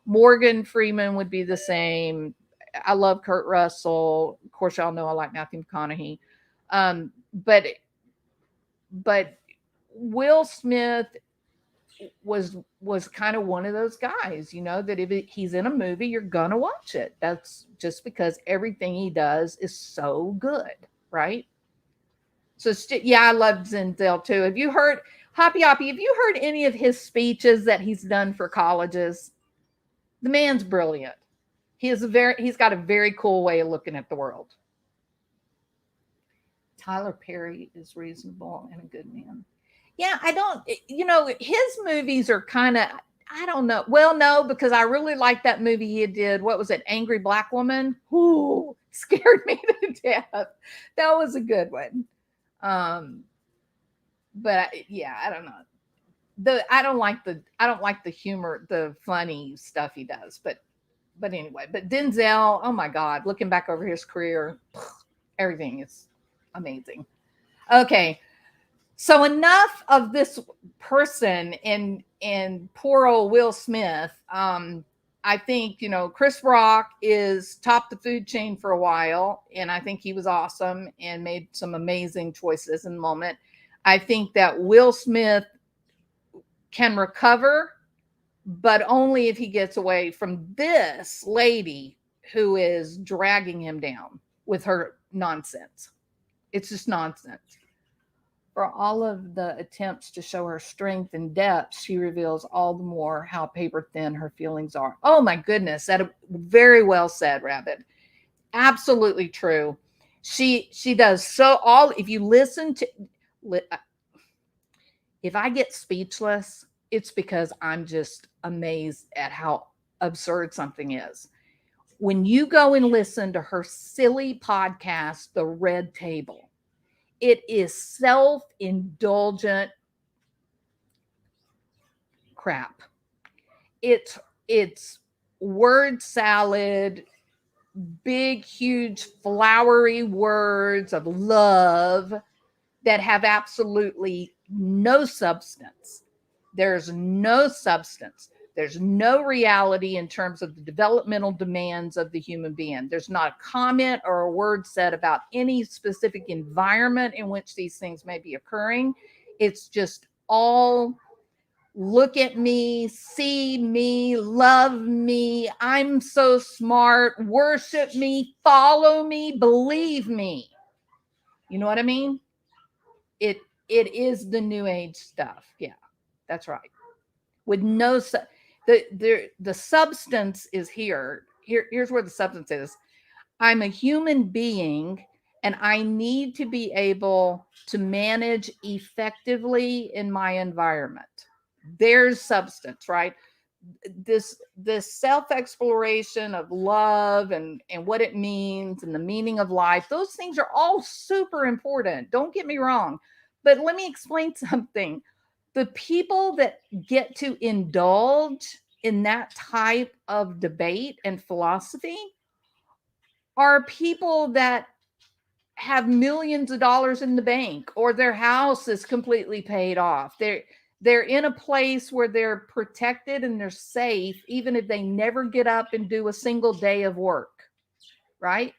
Speaker 1: Morgan Freeman would be the same. I love Kurt Russell. Of course, y'all know I like Matthew McConaughey. But Will Smith was kind of one of those guys, you know, that if he's in a movie, you're going to watch it. That's just because everything he does is so good, right? So, yeah, I love Denzel too. Have you heard, Hoppy, have you heard any of his speeches that he's done for colleges? The man's brilliant. He's got a very cool way of looking at the world. Tyler Perry is reasonable and a good man. Yeah, his movies are kind of, I don't know. Well, no, because I really liked that movie he did. What was it? Angry Black Woman? Ooh, scared me to death. That was a good one. But yeah, I don't know. I don't like the humor, the funny stuff he does. But anyway, but Denzel, oh my God, looking back over his career, everything is amazing. Okay. So enough of this person and poor old Will Smith. I think, Chris Rock is topped the food chain for a while, and I think he was awesome and made some amazing choices in the moment. I think that Will Smith can recover, but only if he gets away from this lady who is dragging him down with her nonsense. It's just nonsense. For all of the attempts to show her strength and depth, she reveals all the more how paper thin her feelings are. Oh my goodness, that very well said, Rabbit. Absolutely true. She does so all. If you listen to, if I get speechless, it's because I'm just amazed at how absurd something is. When you go and listen to her silly podcast, The Red Table, it is self-indulgent crap. It's word salad, big, huge, flowery words of love that have absolutely no substance. There's no substance. There's no reality in terms of the developmental demands of the human being. There's not a comment or a word said about any specific environment in which these things may be occurring. It's just all look at me, see me, love me. I'm so smart. Worship me, follow me, believe me. You know what I mean? It is the new age stuff. Yeah, that's right. With no the substance is here. Here's where the substance is. I'm a human being and I need to be able to manage effectively in my environment. There's substance, right? This self-exploration of love and what it means and the meaning of life, those things are all super important. Don't get me wrong. But let me explain something. The people that get to indulge in that type of debate and philosophy are people that have millions of dollars in the bank, or their house is completely paid off. They're in a place where they're protected and they're safe, even if they never get up and do a single day of work, right?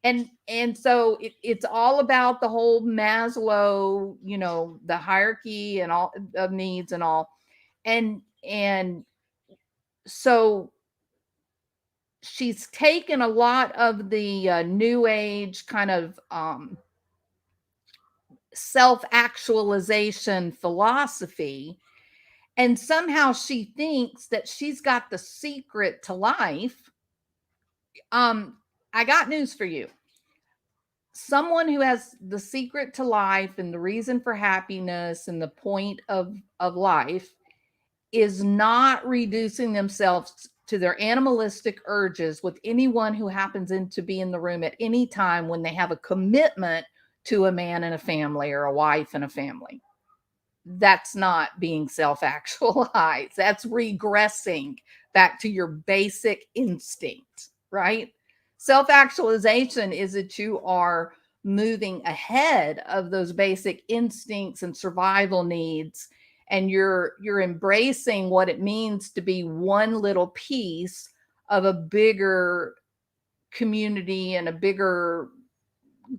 Speaker 1: And so it's all about the whole Maslow, the hierarchy and all of needs and all. And so she's taken a lot of the new age kind of self-actualization philosophy, and somehow she thinks that she's got the secret to life. I got news for you. Someone who has the secret to life and the reason for happiness and the point of life is not reducing themselves to their animalistic urges with anyone who happens to be in the room at any time when they have a commitment to a man and a family or a wife and a family. That's not being self-actualized. That's regressing back to your basic instinct, right? Self-actualization is that you are moving ahead of those basic instincts and survival needs, and you're embracing what it means to be one little piece of a bigger community and a bigger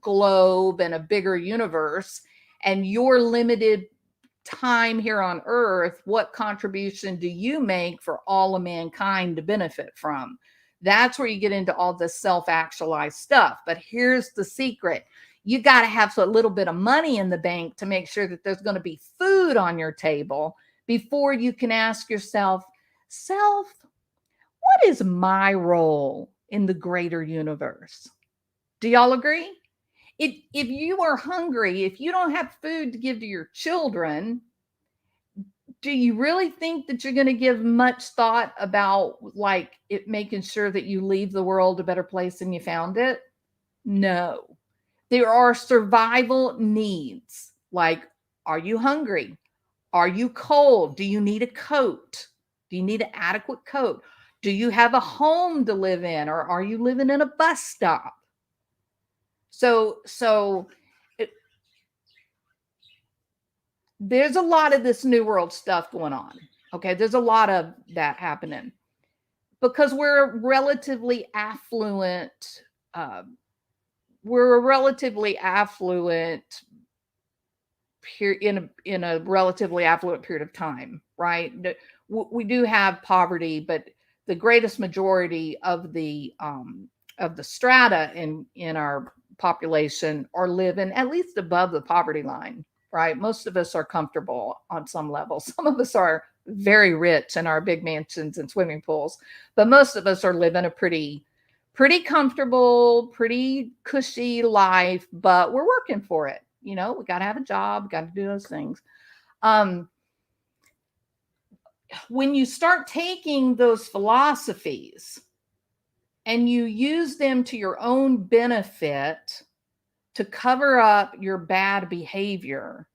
Speaker 1: globe and a bigger universe. And your limited time here on earth, what contribution do you make for all of mankind to benefit from? That's where you get into all this self-actualized stuff. But here's the secret. You got to have a little bit of money in the bank to make sure that there's going to be food on your table before you can ask yourself, what is my role in the greater universe? Do y'all agree? If you are hungry, if you don't have food to give to your children, do you really think that you're going to give much thought about like it making sure that you leave the world a better place than you found it? No. There are survival needs. Like, are you hungry? Are you cold? Do you need a coat? Do you need an adequate coat? Do you have a home to live in, or are you living in a bus stop? So there's a lot of this new world stuff going on. Okay. There's a lot of that happening because we're a relatively affluent, in a relatively affluent period of time, right? We do have poverty, but the greatest majority of the strata in our population are living at least above the poverty line, right? Most of us are comfortable on some level. Some of us are very rich in our big mansions and swimming pools, but most of us are living a pretty comfortable, pretty cushy life, but we're working for it. We got to have a job, got to do those things. When you start taking those philosophies and you use them to your own benefit to cover up your bad behavior,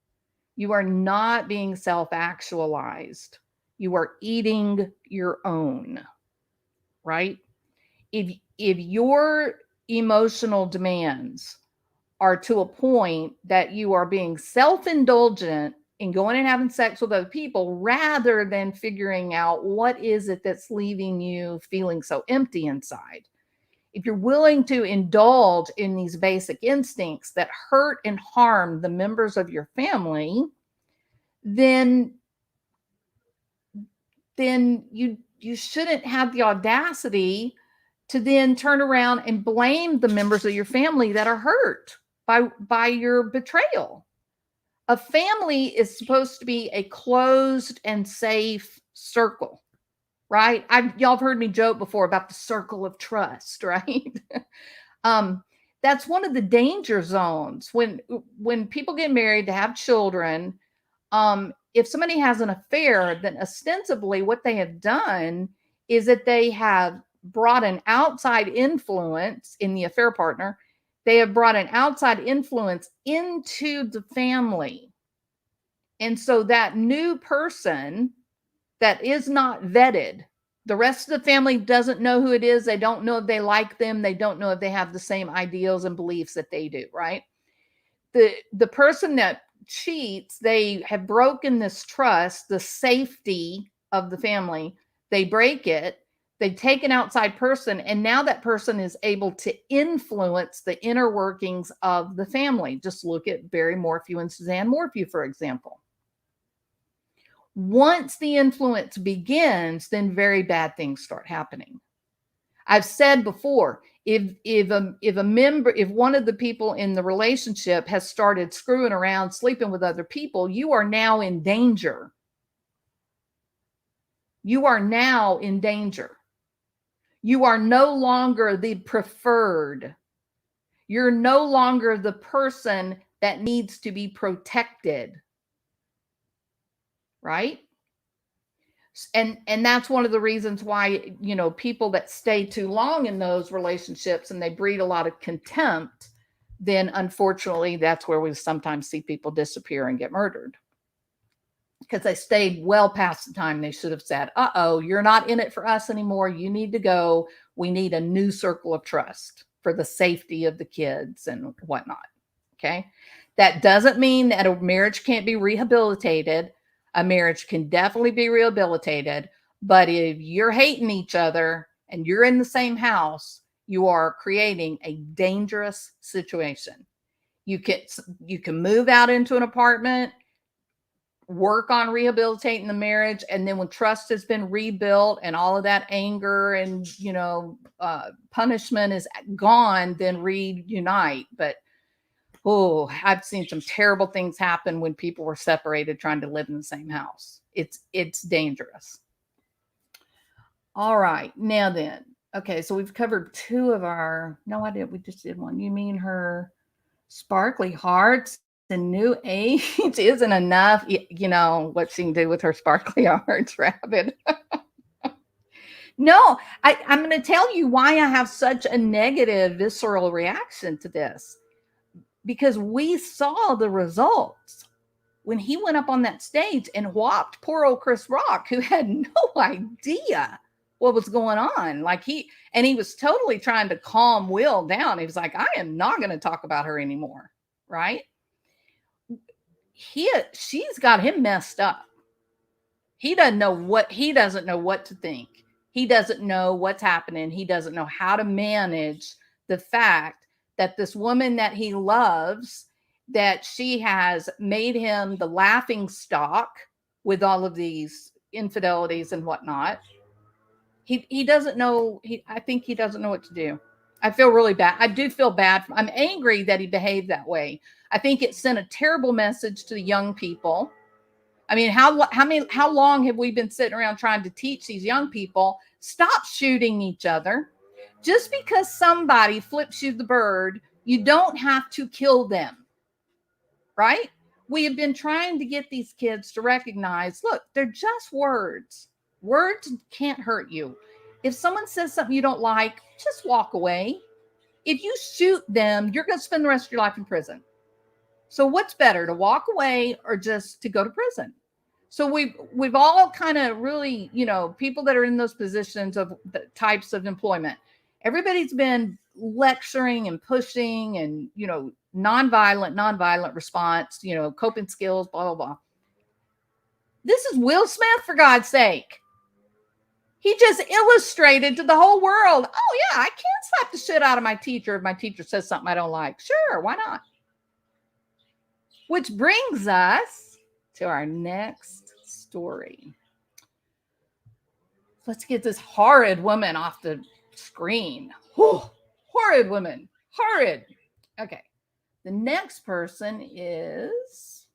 Speaker 1: you are not being self-actualized. You are eating your own, right? If your emotional demands are to a point that you are being self-indulgent and going and having sex with other people rather than figuring out what is it that's leaving you feeling so empty inside. If you're willing to indulge in these basic instincts that hurt and harm the members of your family, then you shouldn't have the audacity to then turn around and blame the members of your family that are hurt by your betrayal. A family is supposed to be a closed and safe circle, right? Y'all have heard me joke before about the circle of trust, right? That's one of the danger zones when people get married to have children. If somebody has an affair, then ostensibly what they have done is that they have brought an outside influence in the affair partner. They have brought an outside influence into the family. And so that new person that is not vetted, the rest of the family doesn't know who it is. They don't know if they like them. They don't know if they have the same ideals and beliefs that they do, right? The person that cheats, they have broken this trust, the safety of the family. They break it. They take an outside person, and now that person is able to influence the inner workings of the family. Just look at Barry Morphew and Suzanne Morphew, for example. Once the influence begins, then very bad things start happening. I've said before, if one of the people in the relationship has started screwing around, sleeping with other people, you are now in danger. You are now in danger. You are no longer the preferred. You're no longer the person that needs to be protected. Right? And that's one of the reasons why, people that stay too long in those relationships and they breed a lot of contempt, then unfortunately, that's where we sometimes see people disappear and get murdered. Because they stayed well past the time they should have said, you're not in it for us anymore. You need to go. We need a new circle of trust for the safety of the kids and whatnot. Okay. That doesn't mean that a marriage can't be rehabilitated. A marriage can definitely be rehabilitated. But if you're hating each other and you're in the same house, you are creating a dangerous situation. You can move out into an apartment, work on rehabilitating the marriage, and then when trust has been rebuilt and all of that anger and punishment is gone, then reunite. But I've seen some terrible things happen when people were separated trying to live in the same house. It's dangerous. All right, now then, okay, so we've covered two of our. No, I did. We just did one. You mean her sparkly hearts? The new age isn't enough. What she can do with her sparkly hearts, Rabbit. No, I'm going to tell you why I have such a negative, visceral reaction to this. Because we saw the results when he went up on that stage and whopped poor old Chris Rock, who had no idea what was going on. He was totally trying to calm Will down. He was like, I am not going to talk about her anymore. Right? She's got him messed up. He doesn't know what to think. He doesn't know what's happening. He doesn't know how to manage the fact that this woman that he loves, that she has made him the laughing stock with all of these infidelities and whatnot. He doesn't know. I think he doesn't know what to do. I feel really bad. I do feel bad. I'm angry that he behaved that way. I think it sent a terrible message to the young people. I mean, how long have we been sitting around trying to teach these young people, stop shooting each other? Just because somebody flips you the bird, you don't have to kill them, right? We have been trying to get these kids to recognize, look, they're just words. Words can't hurt you. If someone says something you don't like, just walk away. If you shoot them, you're going to spend the rest of your life in prison. So what's better, to walk away or just to go to prison? So we've all kind of really, people that are in those positions of the types of employment, everybody's been lecturing and pushing and, nonviolent response, coping skills, blah, blah, blah. is Will Smith, for God's sake. He just illustrated to the whole world, oh yeah, I can slap the shit out of my teacher if my teacher says something I don't like. Sure, why not? Which brings us to our next story. Let's get this horrid woman off the screen. Whew, horrid woman. Horrid. Okay. The next person is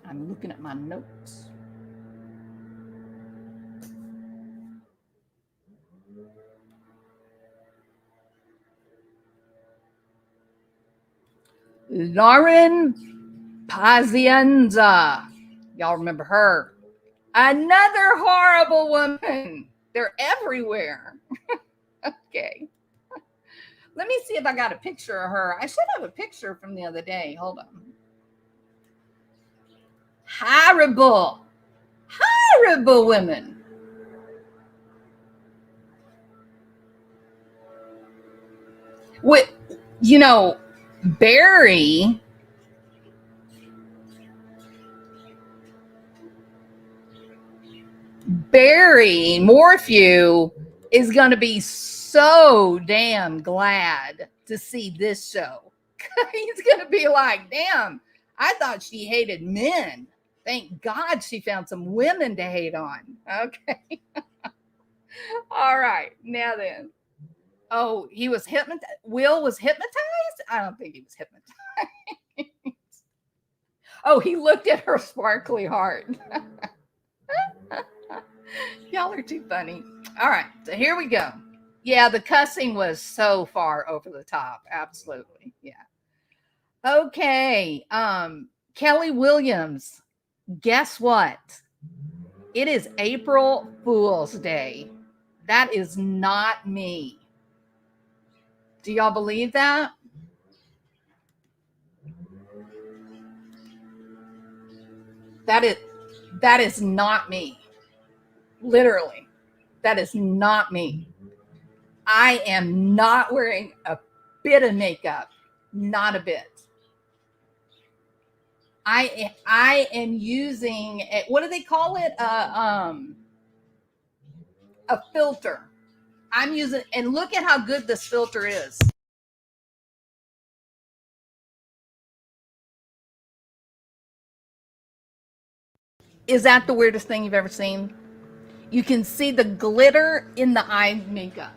Speaker 1: I'm looking at my notes. Lauren Pazienza. Y'all remember her. Another horrible woman. They're everywhere. Okay. Let me see if I got a picture of her. I should have a picture from the other day. Hold on. Horrible. Horrible women. With, you know, Barry Morphew is going to be so damn glad to see this show. He's going to be like, damn, I thought she hated men. Thank God she found some women to hate on. Okay. All right. Now then. Oh, he was hypnotized. Will was hypnotized? I don't think he was hypnotized. Oh, he looked at her sparkly heart. Y'all are too funny. All right, so here we go. Yeah, the cussing was so far over the top. Absolutely. Yeah. Okay. Kelly Williams. Guess what? It is April Fool's Day. That is not me. Do y'all believe that? That is not me. Literally. That is not me. I am not wearing a bit of makeup. Not a bit. I am using what do they call it? A filter. I'm using, and look at how good this filter is. Is that the weirdest thing you've ever seen? You can see the glitter in the eye makeup.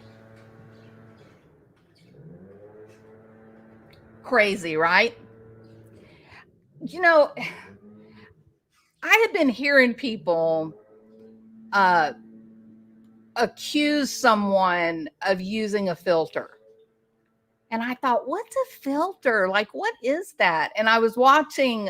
Speaker 1: Crazy, right? You know, I have been hearing people accuse someone of using a filter. And I thought, what's a filter? Like, what is that? And I was watching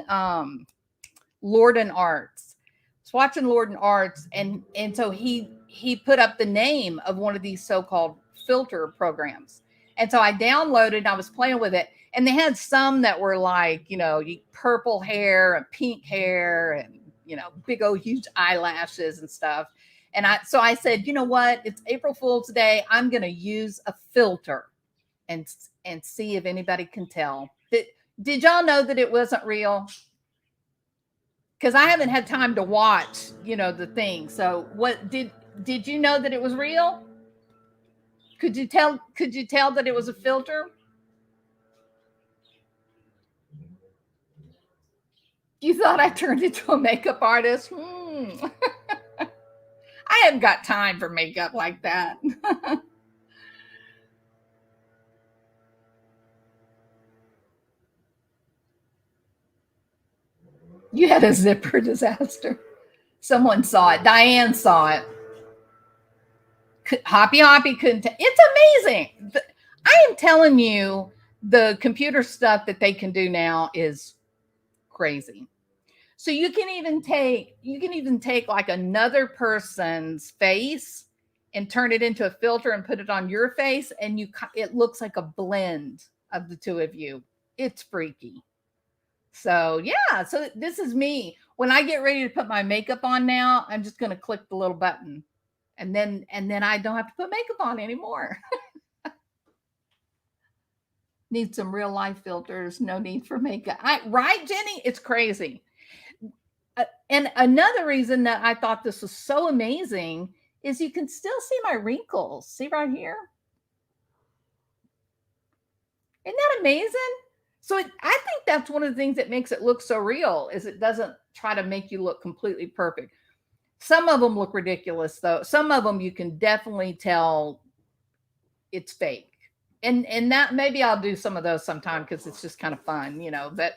Speaker 1: Lord and Arts. I was watching Lord and Arts, and so he put up the name of one of these so-called filter programs. And so I downloaded and I was playing with it. And they had some that were like, you know, purple hair and pink hair and, you know, big old huge eyelashes and stuff. And so I said, you know what? It's April Fool's Day. I'm going to use a filter and see if anybody can tell. Did y'all know that it wasn't real? Because I haven't had time to watch, you know, the thing. So what did you know that it was real? Could you tell that it was a filter? You thought I turned into a makeup artist? I haven't got time for makeup like that. You had a zipper disaster. Someone saw it. Diane saw it. Hoppy couldn't. It's amazing. I am telling you, the computer stuff that they can do now is crazy. So you can even take like another person's face and turn it into a filter and put it on your face, and it looks like a blend of the two of you. It's freaky. So yeah, so this is me. When I get ready to put my makeup on now, I'm just gonna click the little button, and then I don't have to put makeup on anymore. Need some real life filters. No need for makeup. Right, Jenny? It's crazy. And another reason that I thought this was so amazing is you can still see my wrinkles. See right here? Isn't that amazing? So I think that's one of the things that makes it look so real is it doesn't try to make you look completely perfect. Some of them look ridiculous though. Some of them you can definitely tell it's fake. And that maybe I'll do some of those sometime because it's just kind of fun, But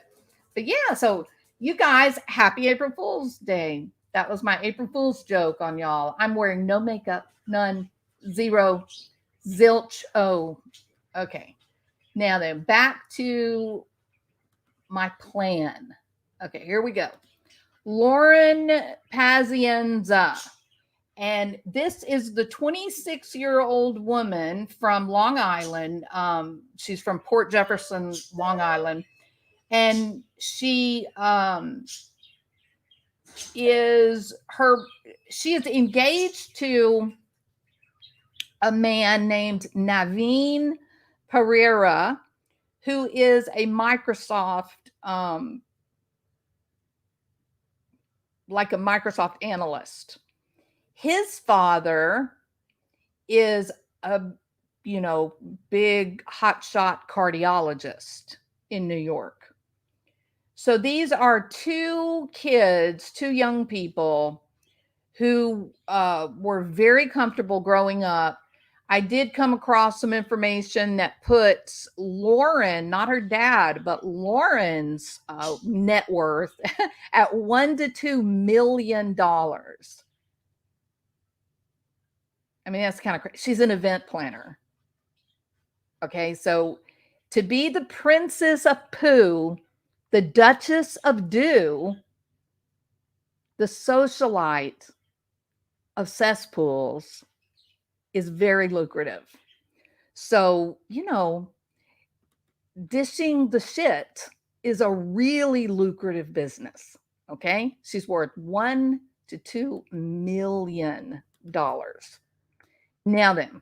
Speaker 1: yeah, so you guys, happy April Fool's Day. That was my April Fool's joke on y'all. I'm wearing no makeup, none, zero, zilch. Oh, okay. Now then, back to my plan. Okay, here we go. Lauren Pazienza. And this is the 26-year-old woman from Long Island. She's from Port Jefferson, Long Island. And she is engaged to a man named Naveen Pereira, who is a Microsoft like a Microsoft analyst. His father is a big hotshot cardiologist in New York. So these are two young people who were very comfortable growing up. I did come across some information that puts Lauren, not her dad, but Lauren's net worth at $1 to $2 million. I mean, that's kind of crazy. She's an event planner. Okay, so to be the Princess of Pooh, the Duchess of Do, the socialite of cesspools is very lucrative. So, dishing the shit is a really lucrative business. Okay, she's worth $1 to $2 million. Now then,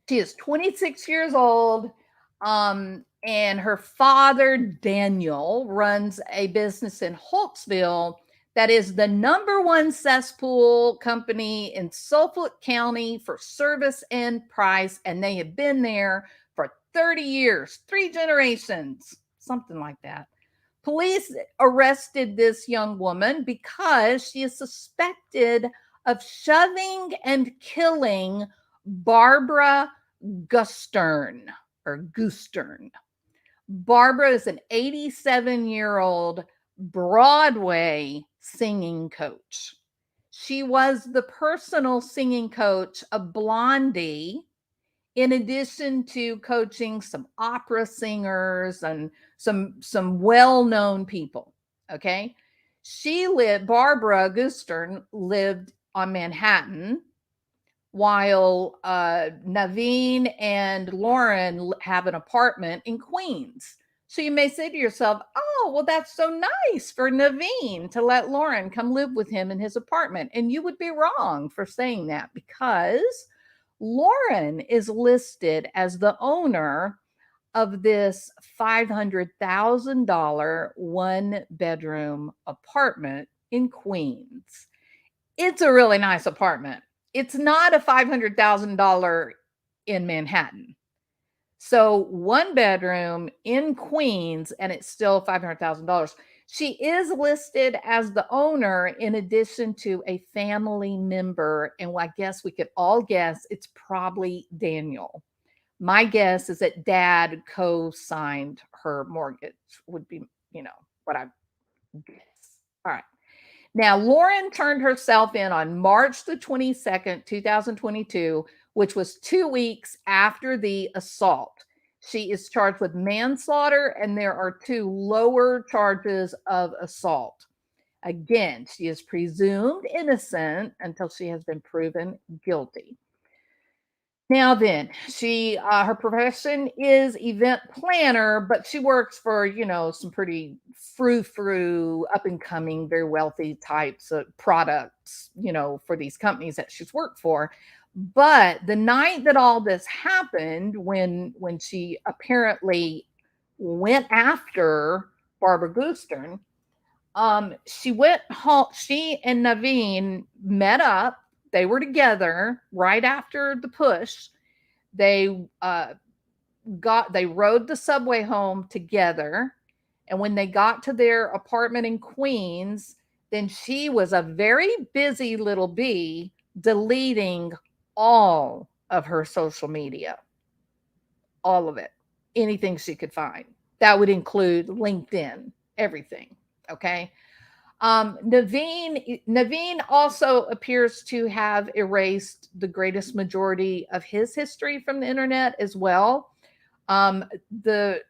Speaker 1: she is 26 years old. And her father, Daniel, runs a business in Holtzville that is the #1 cesspool company in Suffolk County for service and price. And they have been there for 30 years, 3 generations, something like that. Police arrested this young woman because she is suspected of shoving and killing Barbara Gustern. Barbara is an 87-year-old Broadway singing coach. She was the personal singing coach of Blondie, in addition to coaching some opera singers and some well-known people. Okay. Barbara Gustern lived on Manhattan, while Naveen and Lauren have an apartment in Queens. So you may say to yourself, oh, well, that's so nice for Naveen to let Lauren come live with him in his apartment. And you would be wrong for saying that, because Lauren is listed as the owner of this $500,000 one-bedroom apartment in Queens. It's a really nice apartment. It's not a $500,000 in Manhattan. So 1 bedroom in Queens, and it's still $500,000. She is listed as the owner in addition to a family member. And I guess we could all guess it's probably Daniel. My guess is that dad co-signed her mortgage, would be, what I guess. All right. Now, Lauren turned herself in on March the 22nd, 2022, which was 2 weeks after the assault. She is charged with manslaughter, and there are 2 lower charges of assault. Again, she is presumed innocent until she has been proven guilty. Now then, her profession is event planner, but she works for, some pretty frou-frou, up-and-coming, very wealthy types of products, for these companies that she's worked for. But the night that all this happened, when she apparently went after Barbara Gustern, she went home. She and Naveen met up. They were together right after the push. They they rode the subway home together. And when they got to their apartment in Queens, then she was a very busy little bee deleting all of her social media, all of it, anything she could find. That would include LinkedIn, everything. Okay. Naveen also appears to have erased the greatest majority of his history from the internet as well. The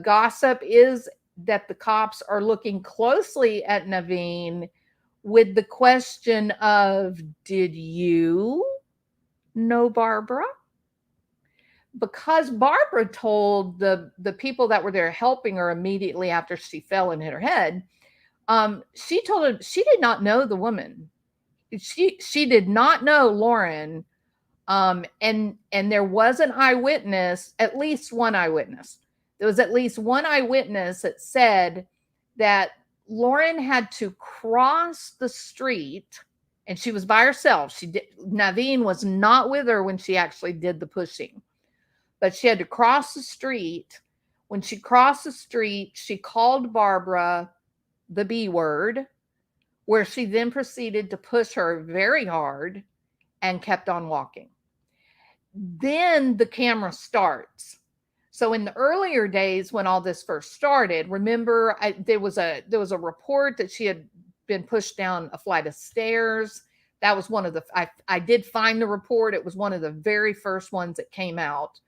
Speaker 1: gossip is that the cops are looking closely at Naveen with the question of, did you know Barbara? Because Barbara told the people that were there helping her immediately after she fell and hit her head, she told her she did not know the woman. She did not know Lauren. And there was an eyewitness, at least one eyewitness. There was at least one eyewitness that said that Lauren had to cross the street, and she was by herself. Naveen was not with her when she actually did the pushing, but she had to cross the street. When she crossed the street, she called Barbara the B word, where she then proceeded to push her very hard and kept on walking. Then the camera starts. So in the earlier days when all this first started, remember there was a report that she had been pushed down a flight of stairs. That was one of the I did find the report. It was one of the very first ones that came out.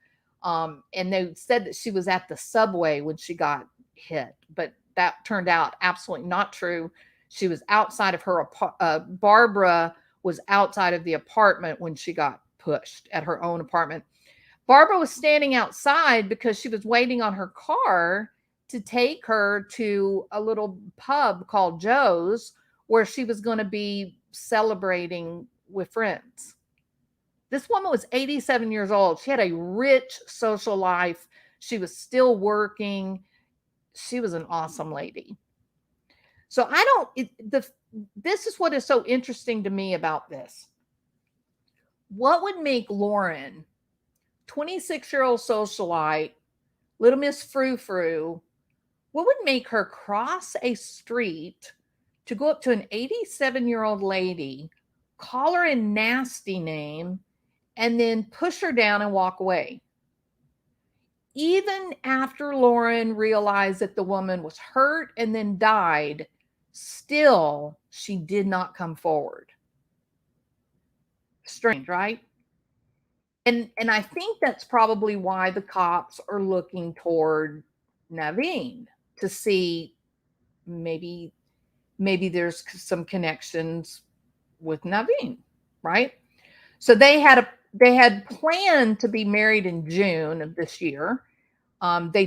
Speaker 1: And they said that she was at the subway when she got hit, but that turned out absolutely not true. She was outside of her Barbara was outside of the apartment when she got pushed at her own apartment. Barbara was standing outside because she was waiting on her car to take her to a little pub called Joe's, where she was going to be celebrating with friends. This woman was 87 years old. She had a rich social life. She was still working. She was an awesome lady. So this is what is so interesting to me about this. What would make Lauren, 26-year-old socialite, little Miss Frou Frou, what would make her cross a street to go up to an 87-year-old lady, call her a nasty name, and then push her down and walk away? Even after Lauren realized that the woman was hurt and then died, still she did not come forward. Strange, right? And I think that's probably why the cops are looking toward Naveen to see maybe there's some connections with Naveen, right? So they had planned to be married in June of this year. They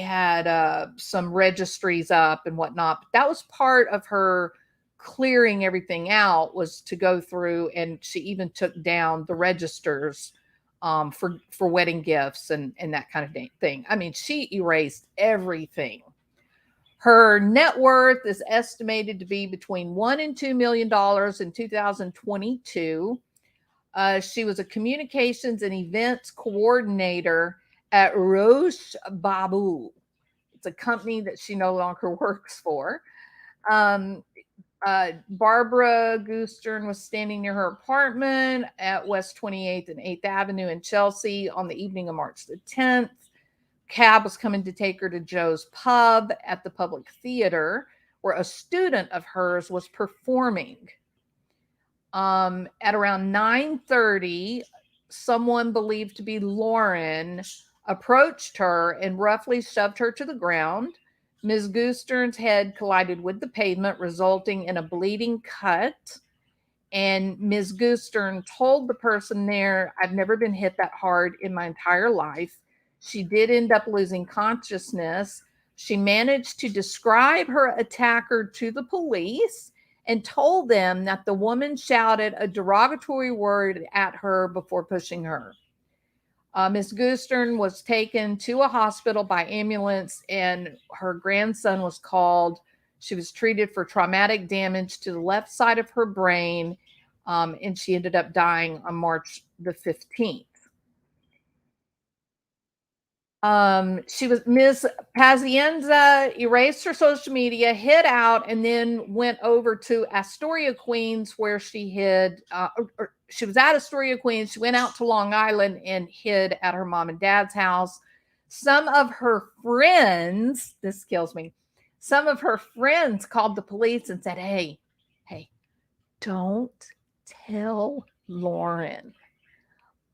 Speaker 1: had some registries up and whatnot, but that was part of her clearing everything out, was to go through, and she even took down the registers for wedding gifts and that kind of thing. I mean, she erased everything. Her net worth is estimated to be between $1 and $2 million in 2022. She was a communications and events coordinator at Roche Babu. It's a company that she no longer works for. Barbara Gustern was standing near her apartment at West 28th and 8th Avenue in Chelsea on the evening of March the 10th. Cab was coming to take her to Joe's Pub at the Public Theater, where a student of hers was performing. At around 9:30, someone believed to be Lauren approached her and roughly shoved her to the ground. Ms. Gustern's head collided with the pavement, resulting in a bleeding cut. And Ms. Gustern told the person there, "I've never been hit that hard in my entire life." She did end up losing consciousness. She managed to describe her attacker to the police, and told them that the woman shouted a derogatory word at her before pushing her. Miss Gustern was taken to a hospital by ambulance, and her grandson was called. She was treated for traumatic damage to the left side of her brain, and she ended up dying on March the 15th. She was Ms. Pazzienza erased her social media, hid out, and then went over to Astoria, Queens, where she hid. She was at Astoria, Queens. She went out to Long Island and hid at her mom and dad's house. Some of her friends, this kills me. Some of her friends called the police and said, "Hey, don't tell Lauren,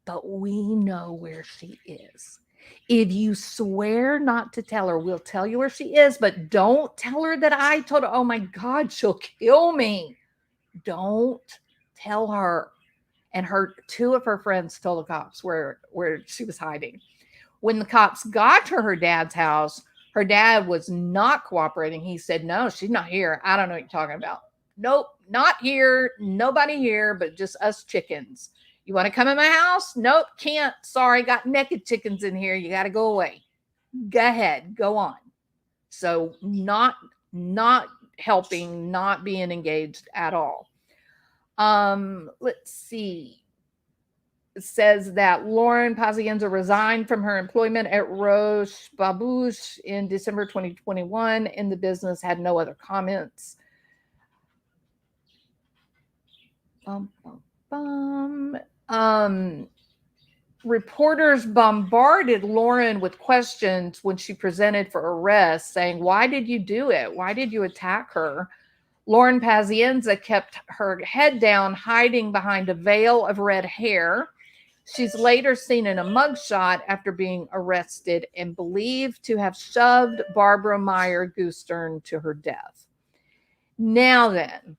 Speaker 1: but we know where she is. If you swear not to tell her, we'll tell you where she is, but don't tell her that I told her. Oh my God, she'll kill me. Don't tell her." And two of her friends told the cops where she was hiding. When the cops got to her dad's house, her dad was not cooperating. He said, "No, she's not here. I don't know what you're talking about. Nope, not here. Nobody here, but just us chickens. You want to come in my house? Nope, can't. Sorry, got naked chickens in here. You got to go away. Go ahead, go on." So not helping, not being engaged at all. Let's see. It says that Lauren Pazienza resigned from her employment at Roche Babouche in December 2021, and the business had no other comments. Reporters bombarded Lauren with questions when she presented for arrest, saying, "Why did you do it? Why did you attack her?" Lauren Pazienza kept her head down, hiding behind a veil of red hair. She's later seen in a mugshot after being arrested and believed to have shoved Barbara Gustern to her death. Now then,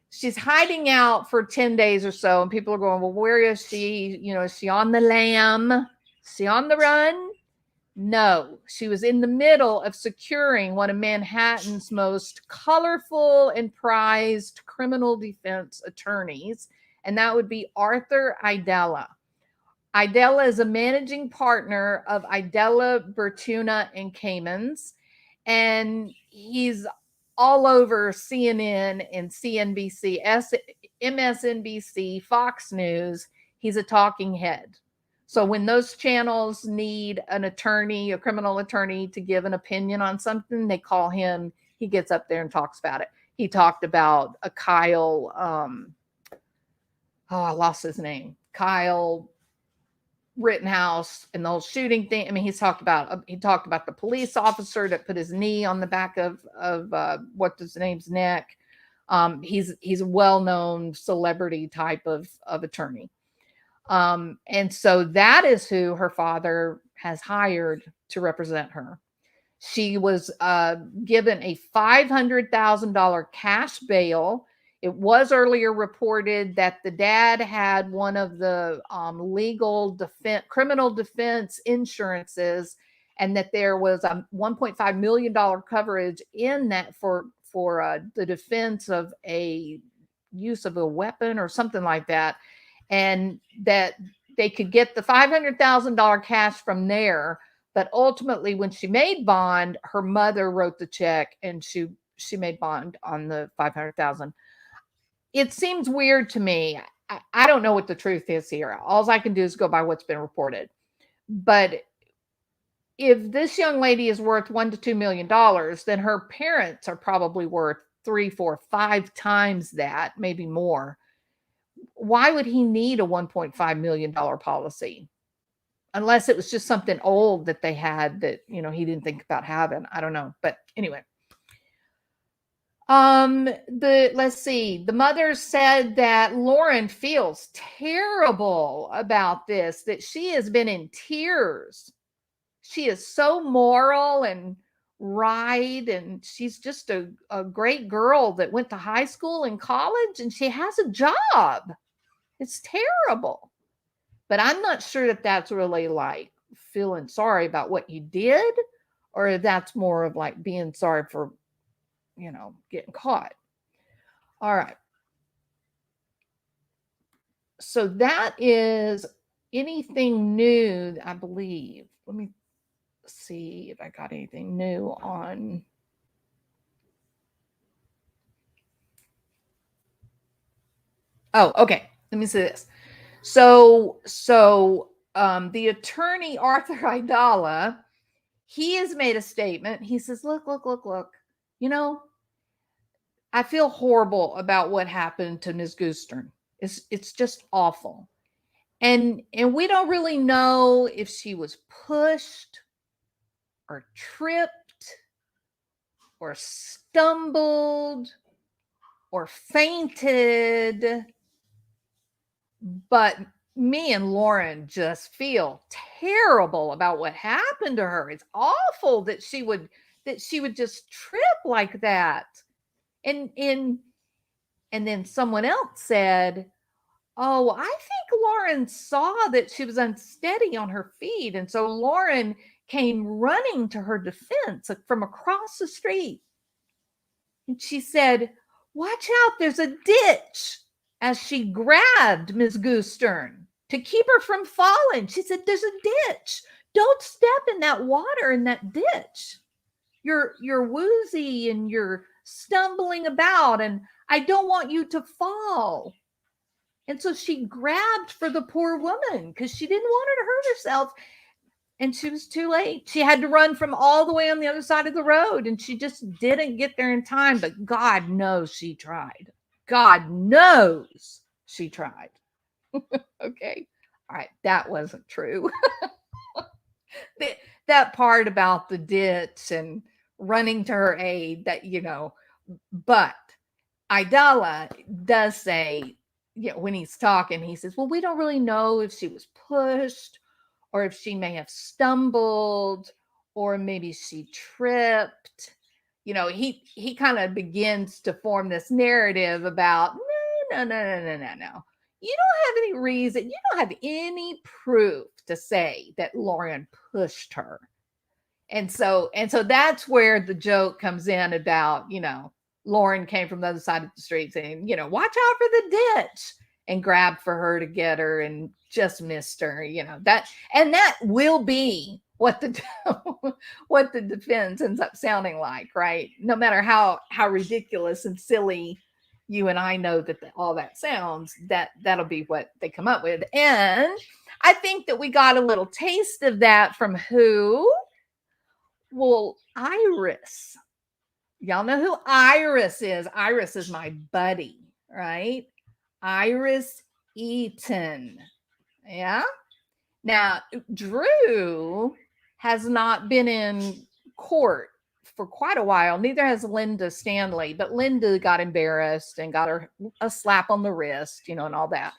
Speaker 1: she's hiding out for 10 days or so, and people are going, "Well, where is she? Is she on the lam? Is she on the run?" No, she was in the middle of securing one of Manhattan's most colorful and prized criminal defense attorneys, and that would be Arthur Idella. Idella is a managing partner of Idella, Bertuna, and Caymans, and he's all over CNN and CNBC, MSNBC, Fox News. He's a talking head. So when those channels need an attorney, a criminal attorney, to give an opinion on something, they call him. He gets up there and talks about it. He talked about a Kyle, I lost his name, Kyle Rittenhouse, and the whole shooting thing. I mean, he talked about the police officer that put his knee on the back of what's his name's neck. He's a well-known celebrity type of attorney. And so that is who her father has hired to represent her. She was given a $500,000 cash bail. It was earlier reported that the dad had one of the criminal defense insurances, and that there was a $1.5 million coverage in that for the defense of a use of a weapon or something like that, and that they could get the $500,000 cash from there. But ultimately, when she made bond, her mother wrote the check, and she made bond on the $500,000. It seems weird to me. I don't know what the truth is here. All I can do is go by what's been reported. But if this young lady is worth $1 to $2 million, then her parents are probably worth 3, 4, 5 times that, maybe more. Why would he need a $1.5 million policy? Unless it was just something old that they had that, he didn't think about having. I don't know. But anyway. Let's see. The mother said that Lauren feels terrible about this, that she has been in tears. She is so moral and right, and she's just a great girl that went to high school and college, and she has a job. It's terrible. But I'm not sure that that's really like feeling sorry about what you did, or if that's more of like being sorry for, getting caught. All right. So that is anything new, I believe. Let me see if I got anything new on. Oh, okay. Let me see this. So the attorney Arthur Idala, he has made a statement. He says, look. You know, I feel horrible about what happened to Ms. Gustern. It's just awful. And we don't really know if she was pushed or tripped or stumbled or fainted. But me and Lauren just feel terrible about what happened to her. It's awful that she would just trip like that. And then someone else said, "Oh, I think Lauren saw that she was unsteady on her feet, and so Lauren came running to her defense from across the street. And she said, 'Watch out, there's a ditch,' as she grabbed Miss Gustern to keep her from falling. She said, 'There's a ditch. Don't step in that water in that ditch. You're woozy and you're stumbling about, and I don't want you to fall.'" And so she grabbed for the poor woman because she didn't want her to hurt herself. And she was too late. She had to run from all the way on the other side of the road, and she just didn't get there in time. But God knows she tried. God knows she tried. Okay. All right. That wasn't true. That part about the ditch and running to her aid, that, but Idala does say, when he's talking, he says, "Well, we don't really know if she was pushed or if she may have stumbled or maybe she tripped." He kind of begins to form this narrative about, no. You don't have any reason, you don't have any proof to say that Lauren pushed her. And so that's where the joke comes in about, Lauren came from the other side of the street saying, "Watch out for the ditch," and grabbed for her to get her and just missed her, that will be what the what the defense ends up sounding like, right? No matter how ridiculous and silly you and I know that all that sounds, that'll be what they come up with. And I think that we got a little taste of that from who? Well, Iris. Y'all know who Iris is. Iris is my buddy, right? Iris Eaton. Yeah. Now, Drew has not been in court for quite a while. Neither has Linda Stanley, but Linda got embarrassed and got her a slap on the wrist, and all that.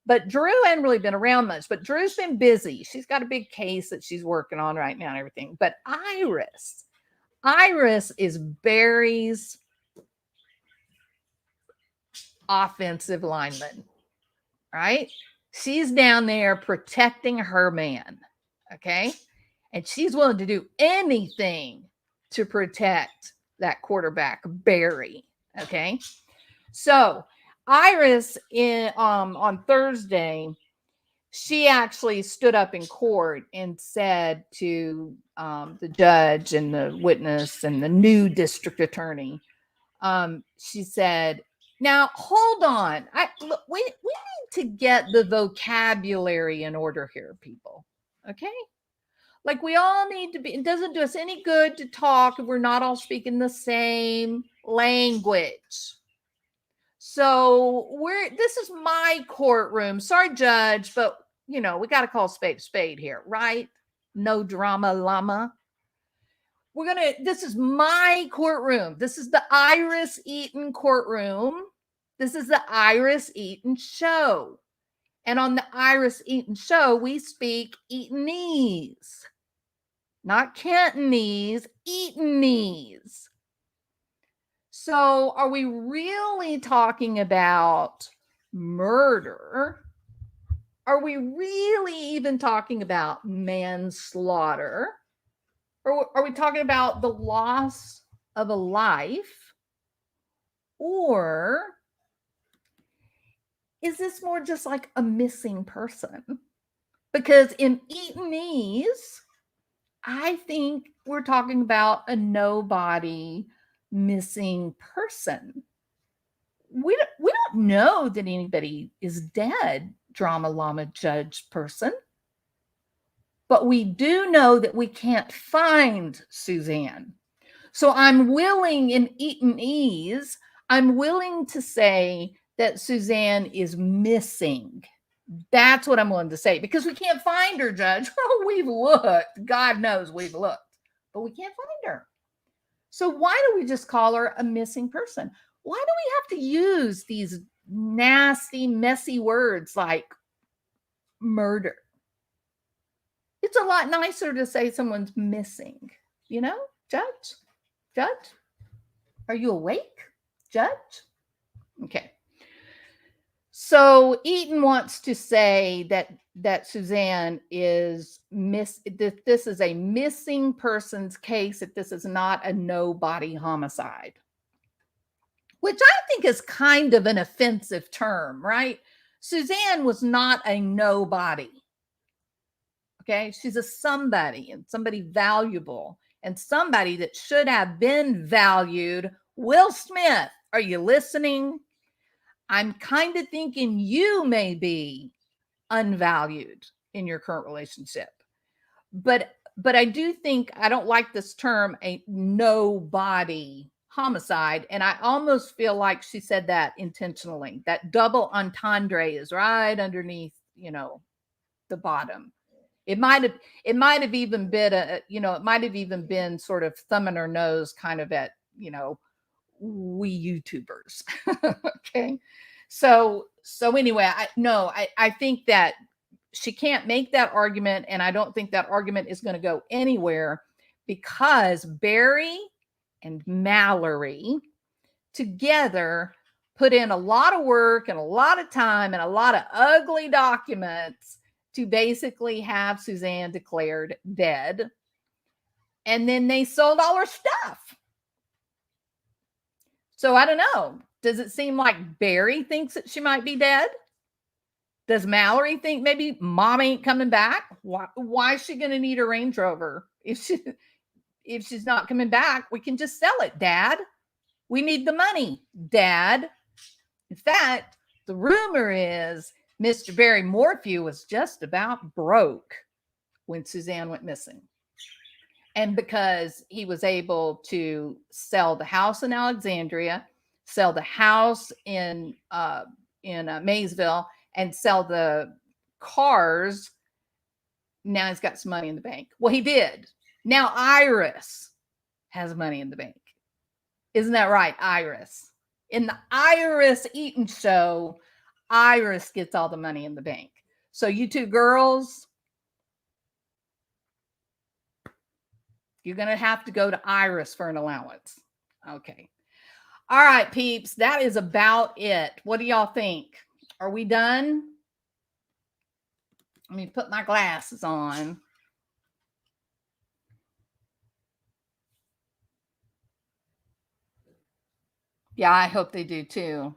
Speaker 1: But Drew hadn't really been around much, but Drew's been busy. She's got a big case that she's working on right now and everything. But Iris is Barry's offensive lineman, right? She's down there protecting her man, okay? And she's willing to do anything to protect that quarterback, Barry, okay? So Iris, on Thursday, she actually stood up in court and said to the judge and the witness and the new district attorney, she said, "Now hold on, we need to get the vocabulary in order here, people. Okay, like we all need to be. It doesn't do us any good to talk if we're not all speaking the same language. So this is my courtroom. Sorry, judge, but we got to call spade a spade here, right? No drama llama. This is my courtroom. This is the Iris Eaton courtroom. This is the Iris Eaton show. And on the Iris Eaton show, we speak Eatonese, not Cantonese, Eatonese. So are we really talking about murder? Are we really even talking about manslaughter? Or are we talking about the loss of a life? Or is this more just like a missing person? Because in Eatonese, I think we're talking about a nobody missing person. We don't know that anybody is dead, drama llama judge person. But we do know that we can't find Suzanne. So I'm willing in Eatonese, I'm willing to say that Suzanne is missing. That's what I'm willing to say, because we can't find her, Judge. Oh, we've looked. God knows we've looked, but we can't find her. So why do we just call her a missing person? Why do we have to use these nasty, messy words like murder? It's a lot nicer to say someone's missing, you know, Judge? Judge? Are you awake, Judge? Okay. So Eaton wants to say that Suzanne is that this is a missing persons case, that this is not a nobody homicide, which I think is kind of an offensive term, right? Suzanne was not a nobody. Okay, she's a somebody, and somebody valuable, and somebody that should have been valued. Will Smith, are you listening? I'm kind of thinking you may be unvalued in your current relationship. But I do think, I don't like this term, a nobody homicide. And I almost feel like she said that intentionally. That double entendre is right underneath, the bottom. It might have even been it might have even been sort of thumb in her nose kind of at, we YouTubers. Okay. So anyway, I think that she can't make that argument, and I don't think that argument is going to go anywhere, because Barry and Mallory together put in a lot of work and a lot of time and a lot of ugly documents to basically have Suzanne declared dead. And then they sold all her stuff. So I don't know. Does it seem like Barry thinks that she might be dead? Does Mallory think maybe mom ain't coming back? Why is she going to need a Range Rover? If she's not coming back, we can just sell it, Dad. We need the money, Dad. In fact, the rumor is Mr. Barry Morphew was just about broke when Suzanne went missing. And because he was able to sell the house in Alexandria, sell the house in Maysville, and sell the cars, now he's got some money in the bank. Well, he did. Now Iris has money in the bank. Isn't that right, Iris? In the Iris Eaton show, Iris gets all the money in the bank. So you two girls, you're going to have to go to Iris for an allowance. Okay. All right, peeps, that is about it. What do y'all think? Are we done? Let me put my glasses on. Yeah, I hope they do too.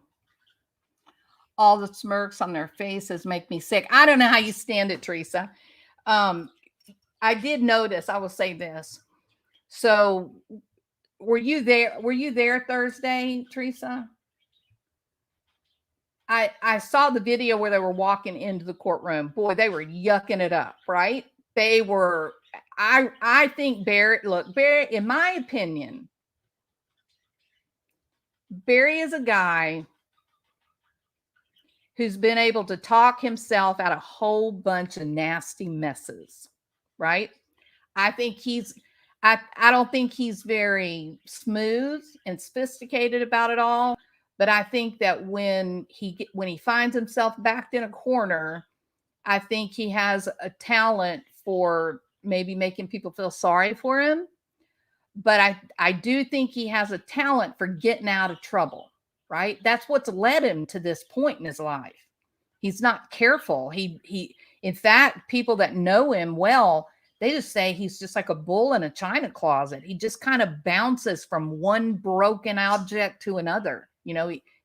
Speaker 1: All the smirks on their faces make me sick. I don't know how you stand it, Teresa. I did notice, I will say this. So were you there? Were you there Thursday, Teresa? I saw the video where they were walking into the courtroom. Boy, they were yucking it up, right? They were, I think Barry, in my opinion, Barry is a guy who's been able to talk himself out a whole bunch of nasty messes, right? I think I don't think he's very smooth and sophisticated about it all, but I think that when he finds himself backed in a corner, I think he has a talent for maybe making people feel sorry for him. But I do think he has a talent for getting out of trouble, right? That's what's led him to this point in his life. He's not careful. In fact, people that know him well, they just say he's just like a bull in a china closet. He just kind of bounces from one broken object to another.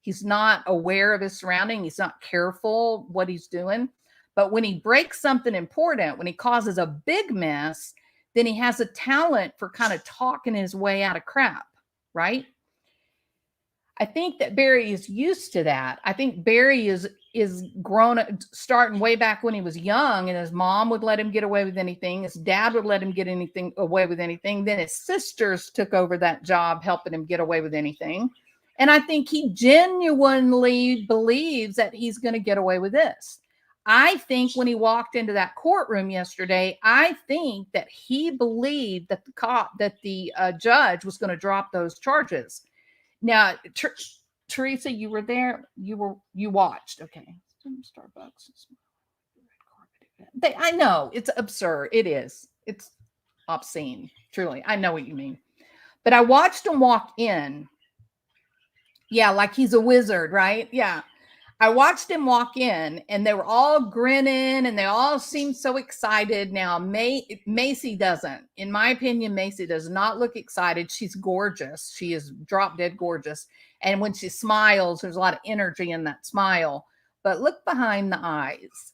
Speaker 1: He's not aware of his surrounding. He's not careful what he's doing. But when he breaks something important, when he causes a big mess, then he has a talent for kind of talking his way out of crap, right? I think that Barry is used to that. I think Barry is grown up, starting way back when he was young, and his mom would let him get away with anything. His dad would let him get anything away with anything. Then his sisters took over that job, helping him get away with anything. And I think he genuinely believes that he's going to get away with this. I think when he walked into that courtroom yesterday, I think that he believed that the judge was going to drop those charges. Now, Teresa, you were there. You watched. Okay. Starbucks. I know it's absurd. It is. It's obscene. Truly, I know what you mean. But I watched him walk in. Yeah, like he's a wizard, right? Yeah. I watched him walk in, and they were all grinning, and they all seemed so excited. Now, Macy doesn't. In my opinion, Macy does not look excited. She's gorgeous. She is drop dead gorgeous. And when she smiles, there's a lot of energy in that smile. But look behind the eyes.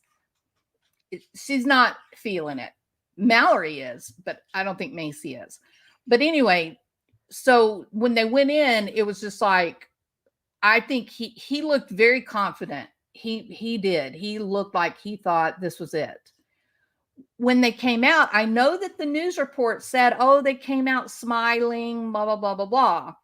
Speaker 1: She's not feeling it. Mallory is, but I don't think Macy is. But anyway, so when they went in, it was just like, I think he looked very confident. He did. He looked like he thought this was it. When they came out, I know that the news report said, oh, they came out smiling, blah, blah, blah, blah, blah.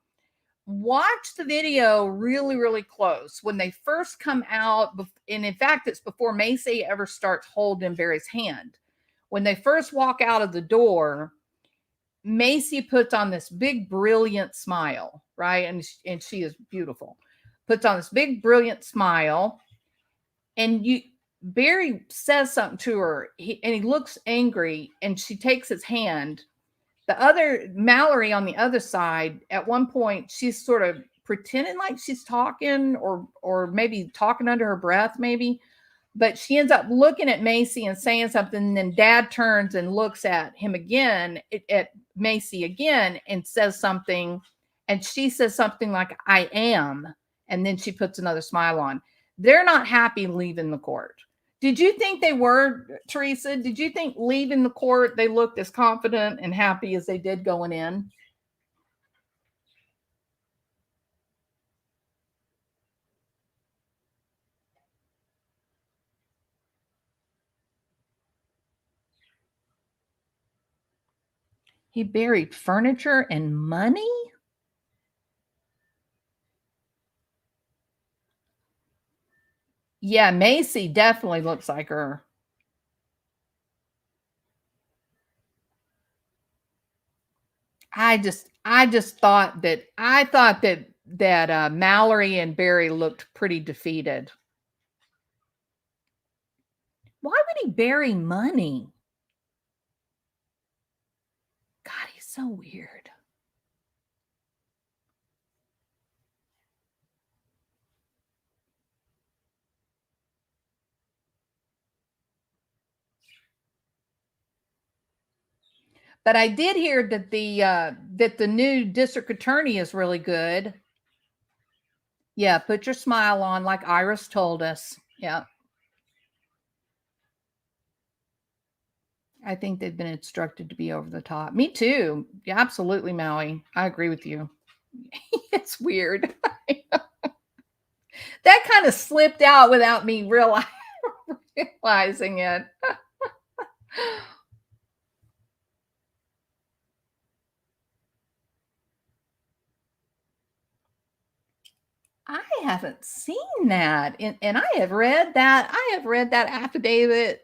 Speaker 1: Watch the video really, really close. When they first come out, and in fact, it's before Macy ever starts holding Barry's hand. When they first walk out of the door, Macy puts on this big, brilliant smile, right? And she is beautiful. Puts on this big, brilliant smile. And Barry says something to her, and he looks angry, and she takes his hand. The other, Mallory on the other side, at one point, she's sort of pretending like she's talking or maybe talking under her breath, maybe. But she ends up looking at Macy and saying something. And then Dad turns and looks at him again, at Macy again, and says something. And she says something like, I am. And then she puts another smile on. They're not happy leaving the court. Did you think they were, Teresa? Did you think leaving the court, they looked as confident and happy as they did going in? He buried furniture and money? Yeah, Macy definitely looks like her. I just thought that Mallory and Barry looked pretty defeated. Why would he bury money? God, he's so weird. But I did hear that the new district attorney is really good. Yeah, put your smile on, like Iris told us. Yeah. I think they've been instructed to be over the top. Me too. Yeah, absolutely, Maui. I agree with you. It's weird. That kind of slipped out without me realizing it. I haven't seen that. And I have read that. I have read that affidavit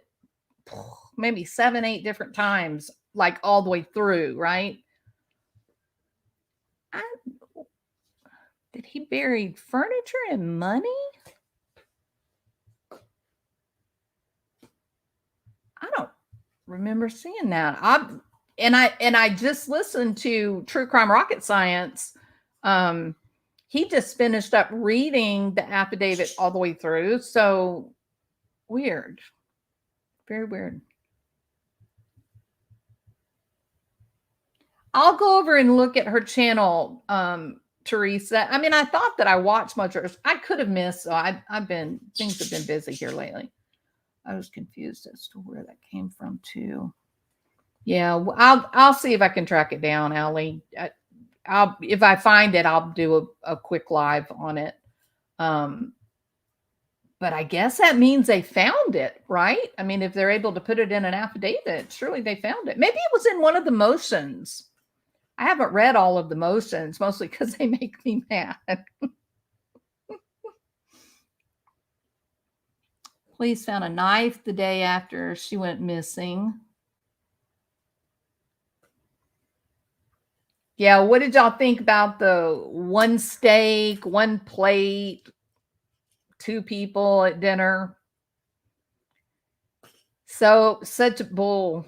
Speaker 1: maybe 7, 8 different times, like all the way through, right? Did he bury furniture and money? I don't remember seeing that. I just listened to True Crime Rocket Science. He just finished up reading the affidavit all the way through. So weird. Very weird. I'll go over and look at her channel Teresa. I mean, I thought that I watched much. I could have missed. So things have been busy here lately. I was confused as to where that came from too. Yeah, I'll see if I can track it down, Allie. If I find it, I'll do a quick live on it. But I guess that means they found it, right? I mean, if they're able to put it in an affidavit, surely they found it. Maybe it was in one of the motions. I haven't read all of the motions, mostly because they make me mad. Police found a knife the day after she went missing. Yeah, what did y'all think about the one steak, one plate, two people at dinner? So such bull.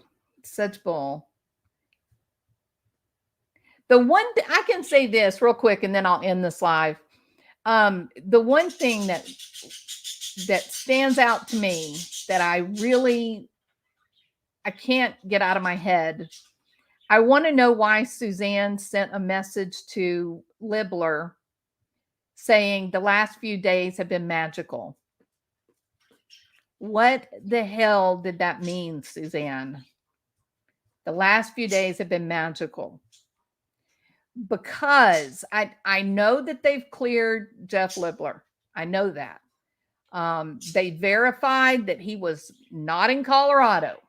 Speaker 1: The one I can say this real quick, and then I'll end this live. The one thing that stands out to me that I can't get out of my head. I want to know why Suzanne sent a message to Libler saying the last few days have been magical. What the hell did that mean, Suzanne? The last few days have been magical. Because I know that they've cleared Jeff Libler. I know that. They verified that he was not in Colorado.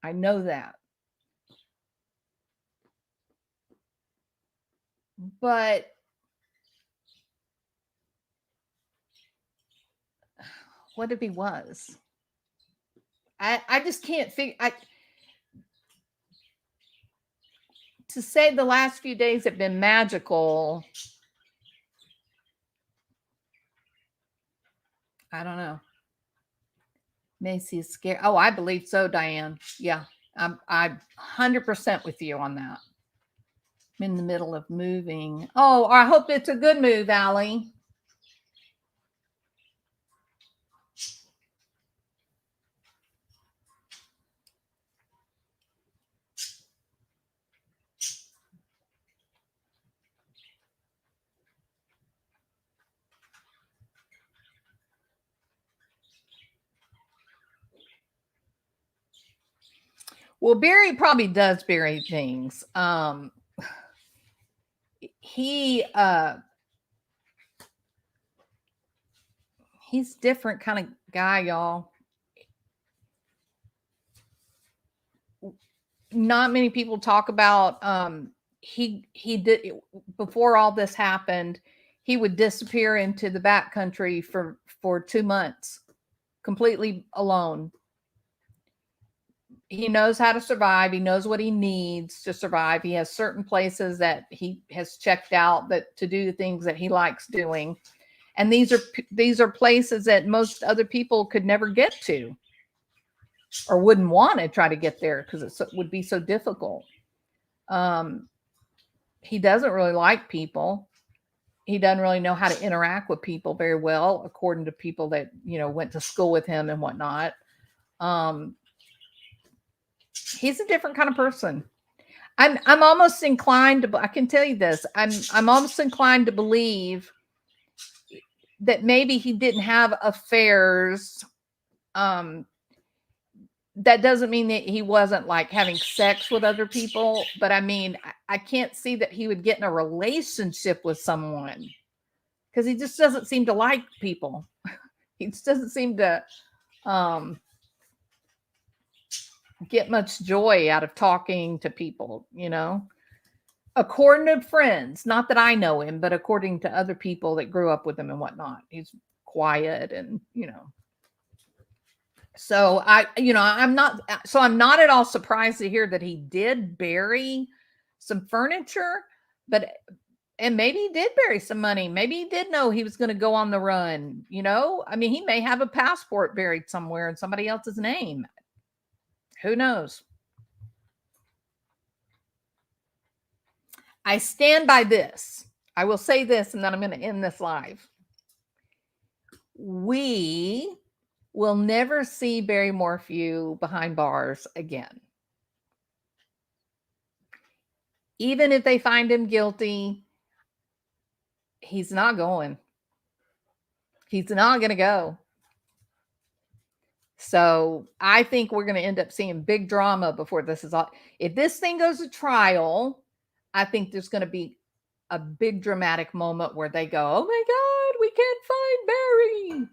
Speaker 1: I know that. But what if he was? I just can't figure. To say the last few days have been magical, I don't know. Macy is scared. Oh, I believe so, Diane. Yeah, I'm 100% with you on that. I'm in the middle of moving. Oh, I hope it's a good move, Allie. Well, Barry probably does Barry things. He's different kind of guy, y'all. Not many people talk about he did before all this happened, he would disappear into the backcountry for 2 months completely alone. He knows how to survive. He knows what he needs to survive. He has certain places that he has checked out that to do the things that he likes doing. And these are places that most other people could never get to or wouldn't want to try to get there because it would be so difficult. He doesn't really like people. He doesn't really know how to interact with people very well, according to people that, went to school with him and whatnot. He's a different kind of person. I'm almost inclined to, I can tell you this, I'm almost inclined to believe that maybe he didn't have affairs. That doesn't mean that he wasn't like having sex with other people, but I mean, I can't see that he would get in a relationship with someone because he just doesn't seem to like people. He just doesn't seem to get much joy out of talking to people, according to friends. Not that I know him, but according to other people that grew up with him and whatnot. He's quiet and, So I'm not at all surprised to hear that he did bury some furniture, and maybe he did bury some money. Maybe he did know he was going to go on the run. I mean, he may have a passport buried somewhere in somebody else's name. Who knows? I stand by this. I will say this, and then I'm going to end this live. We will never see Barry Morphew behind bars again. Even if they find him guilty, He's not going. He's not going to go. So I think we're going to end up seeing big drama before this is all. If this thing goes to trial, I think there's going to be a big dramatic moment where they go, oh my God, we can't find Barry.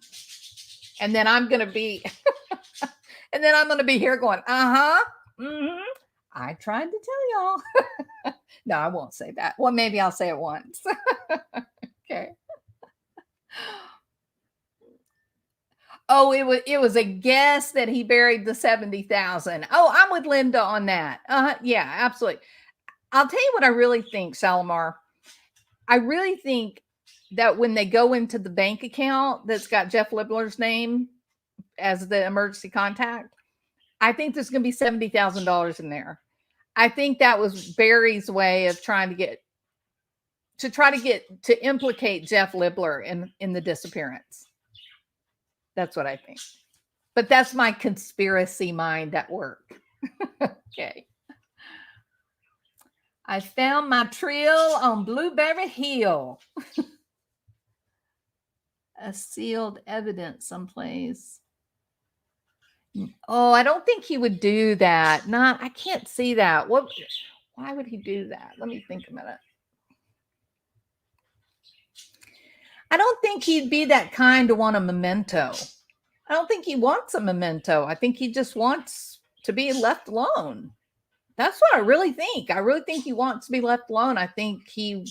Speaker 1: And then I'm going to be, and then I'm going to be here going, mm-hmm. I tried to tell y'all. No, I won't say that. Well, maybe I'll say it once. Okay. Oh, it was a guess that he buried the 70,000. Oh, I'm with Linda on that. Yeah, absolutely. I'll tell you what I really think, Shalimar. I really think that when they go into the bank account that's got Jeff Libler's name as the emergency contact, I think there's going to be $70,000 in there. I think that was Barry's way of trying to implicate Jeff Libler in the disappearance. That's what I think. But that's my conspiracy mind at work. Okay. I found my trill on Blueberry Hill. A sealed evidence someplace. Oh, I don't think he would do that. I can't see that. Why would he do that? Let me think a minute. I don't think he'd be that kind to want a memento. I don't think he wants a memento. I think he just wants to be left alone. That's what I really think. I really think he wants to be left alone. I think he'd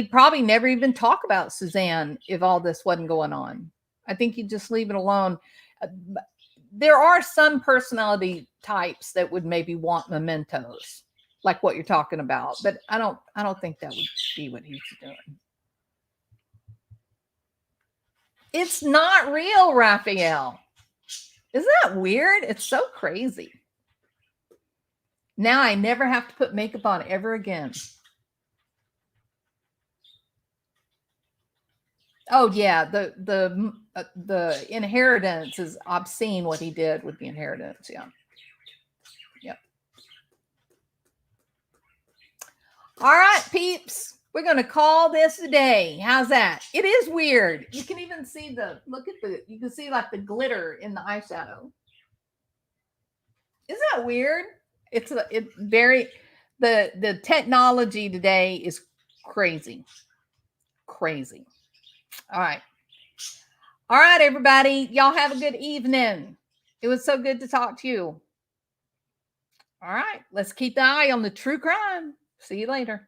Speaker 1: probably never even talk about Suzanne if all this wasn't going on. I think he'd just leave it alone. There are some personality types that would maybe want mementos, like what you're talking about, but I don't think that would be what he's doing. It's not real, Raphael. Isn't that weird? It's so crazy. Now I never have to put makeup on ever again. Oh yeah, the inheritance is obscene. What he did with the inheritance, yeah. Yep. All right, peeps. We're going to call this a day. How's that? It is weird. You can even see you can see like the glitter in the eyeshadow. Isn't that weird? The technology today is crazy. Crazy. All right. All right, everybody. Y'all have a good evening. It was so good to talk to you. All right. Let's keep the eye on the true crime. See you later.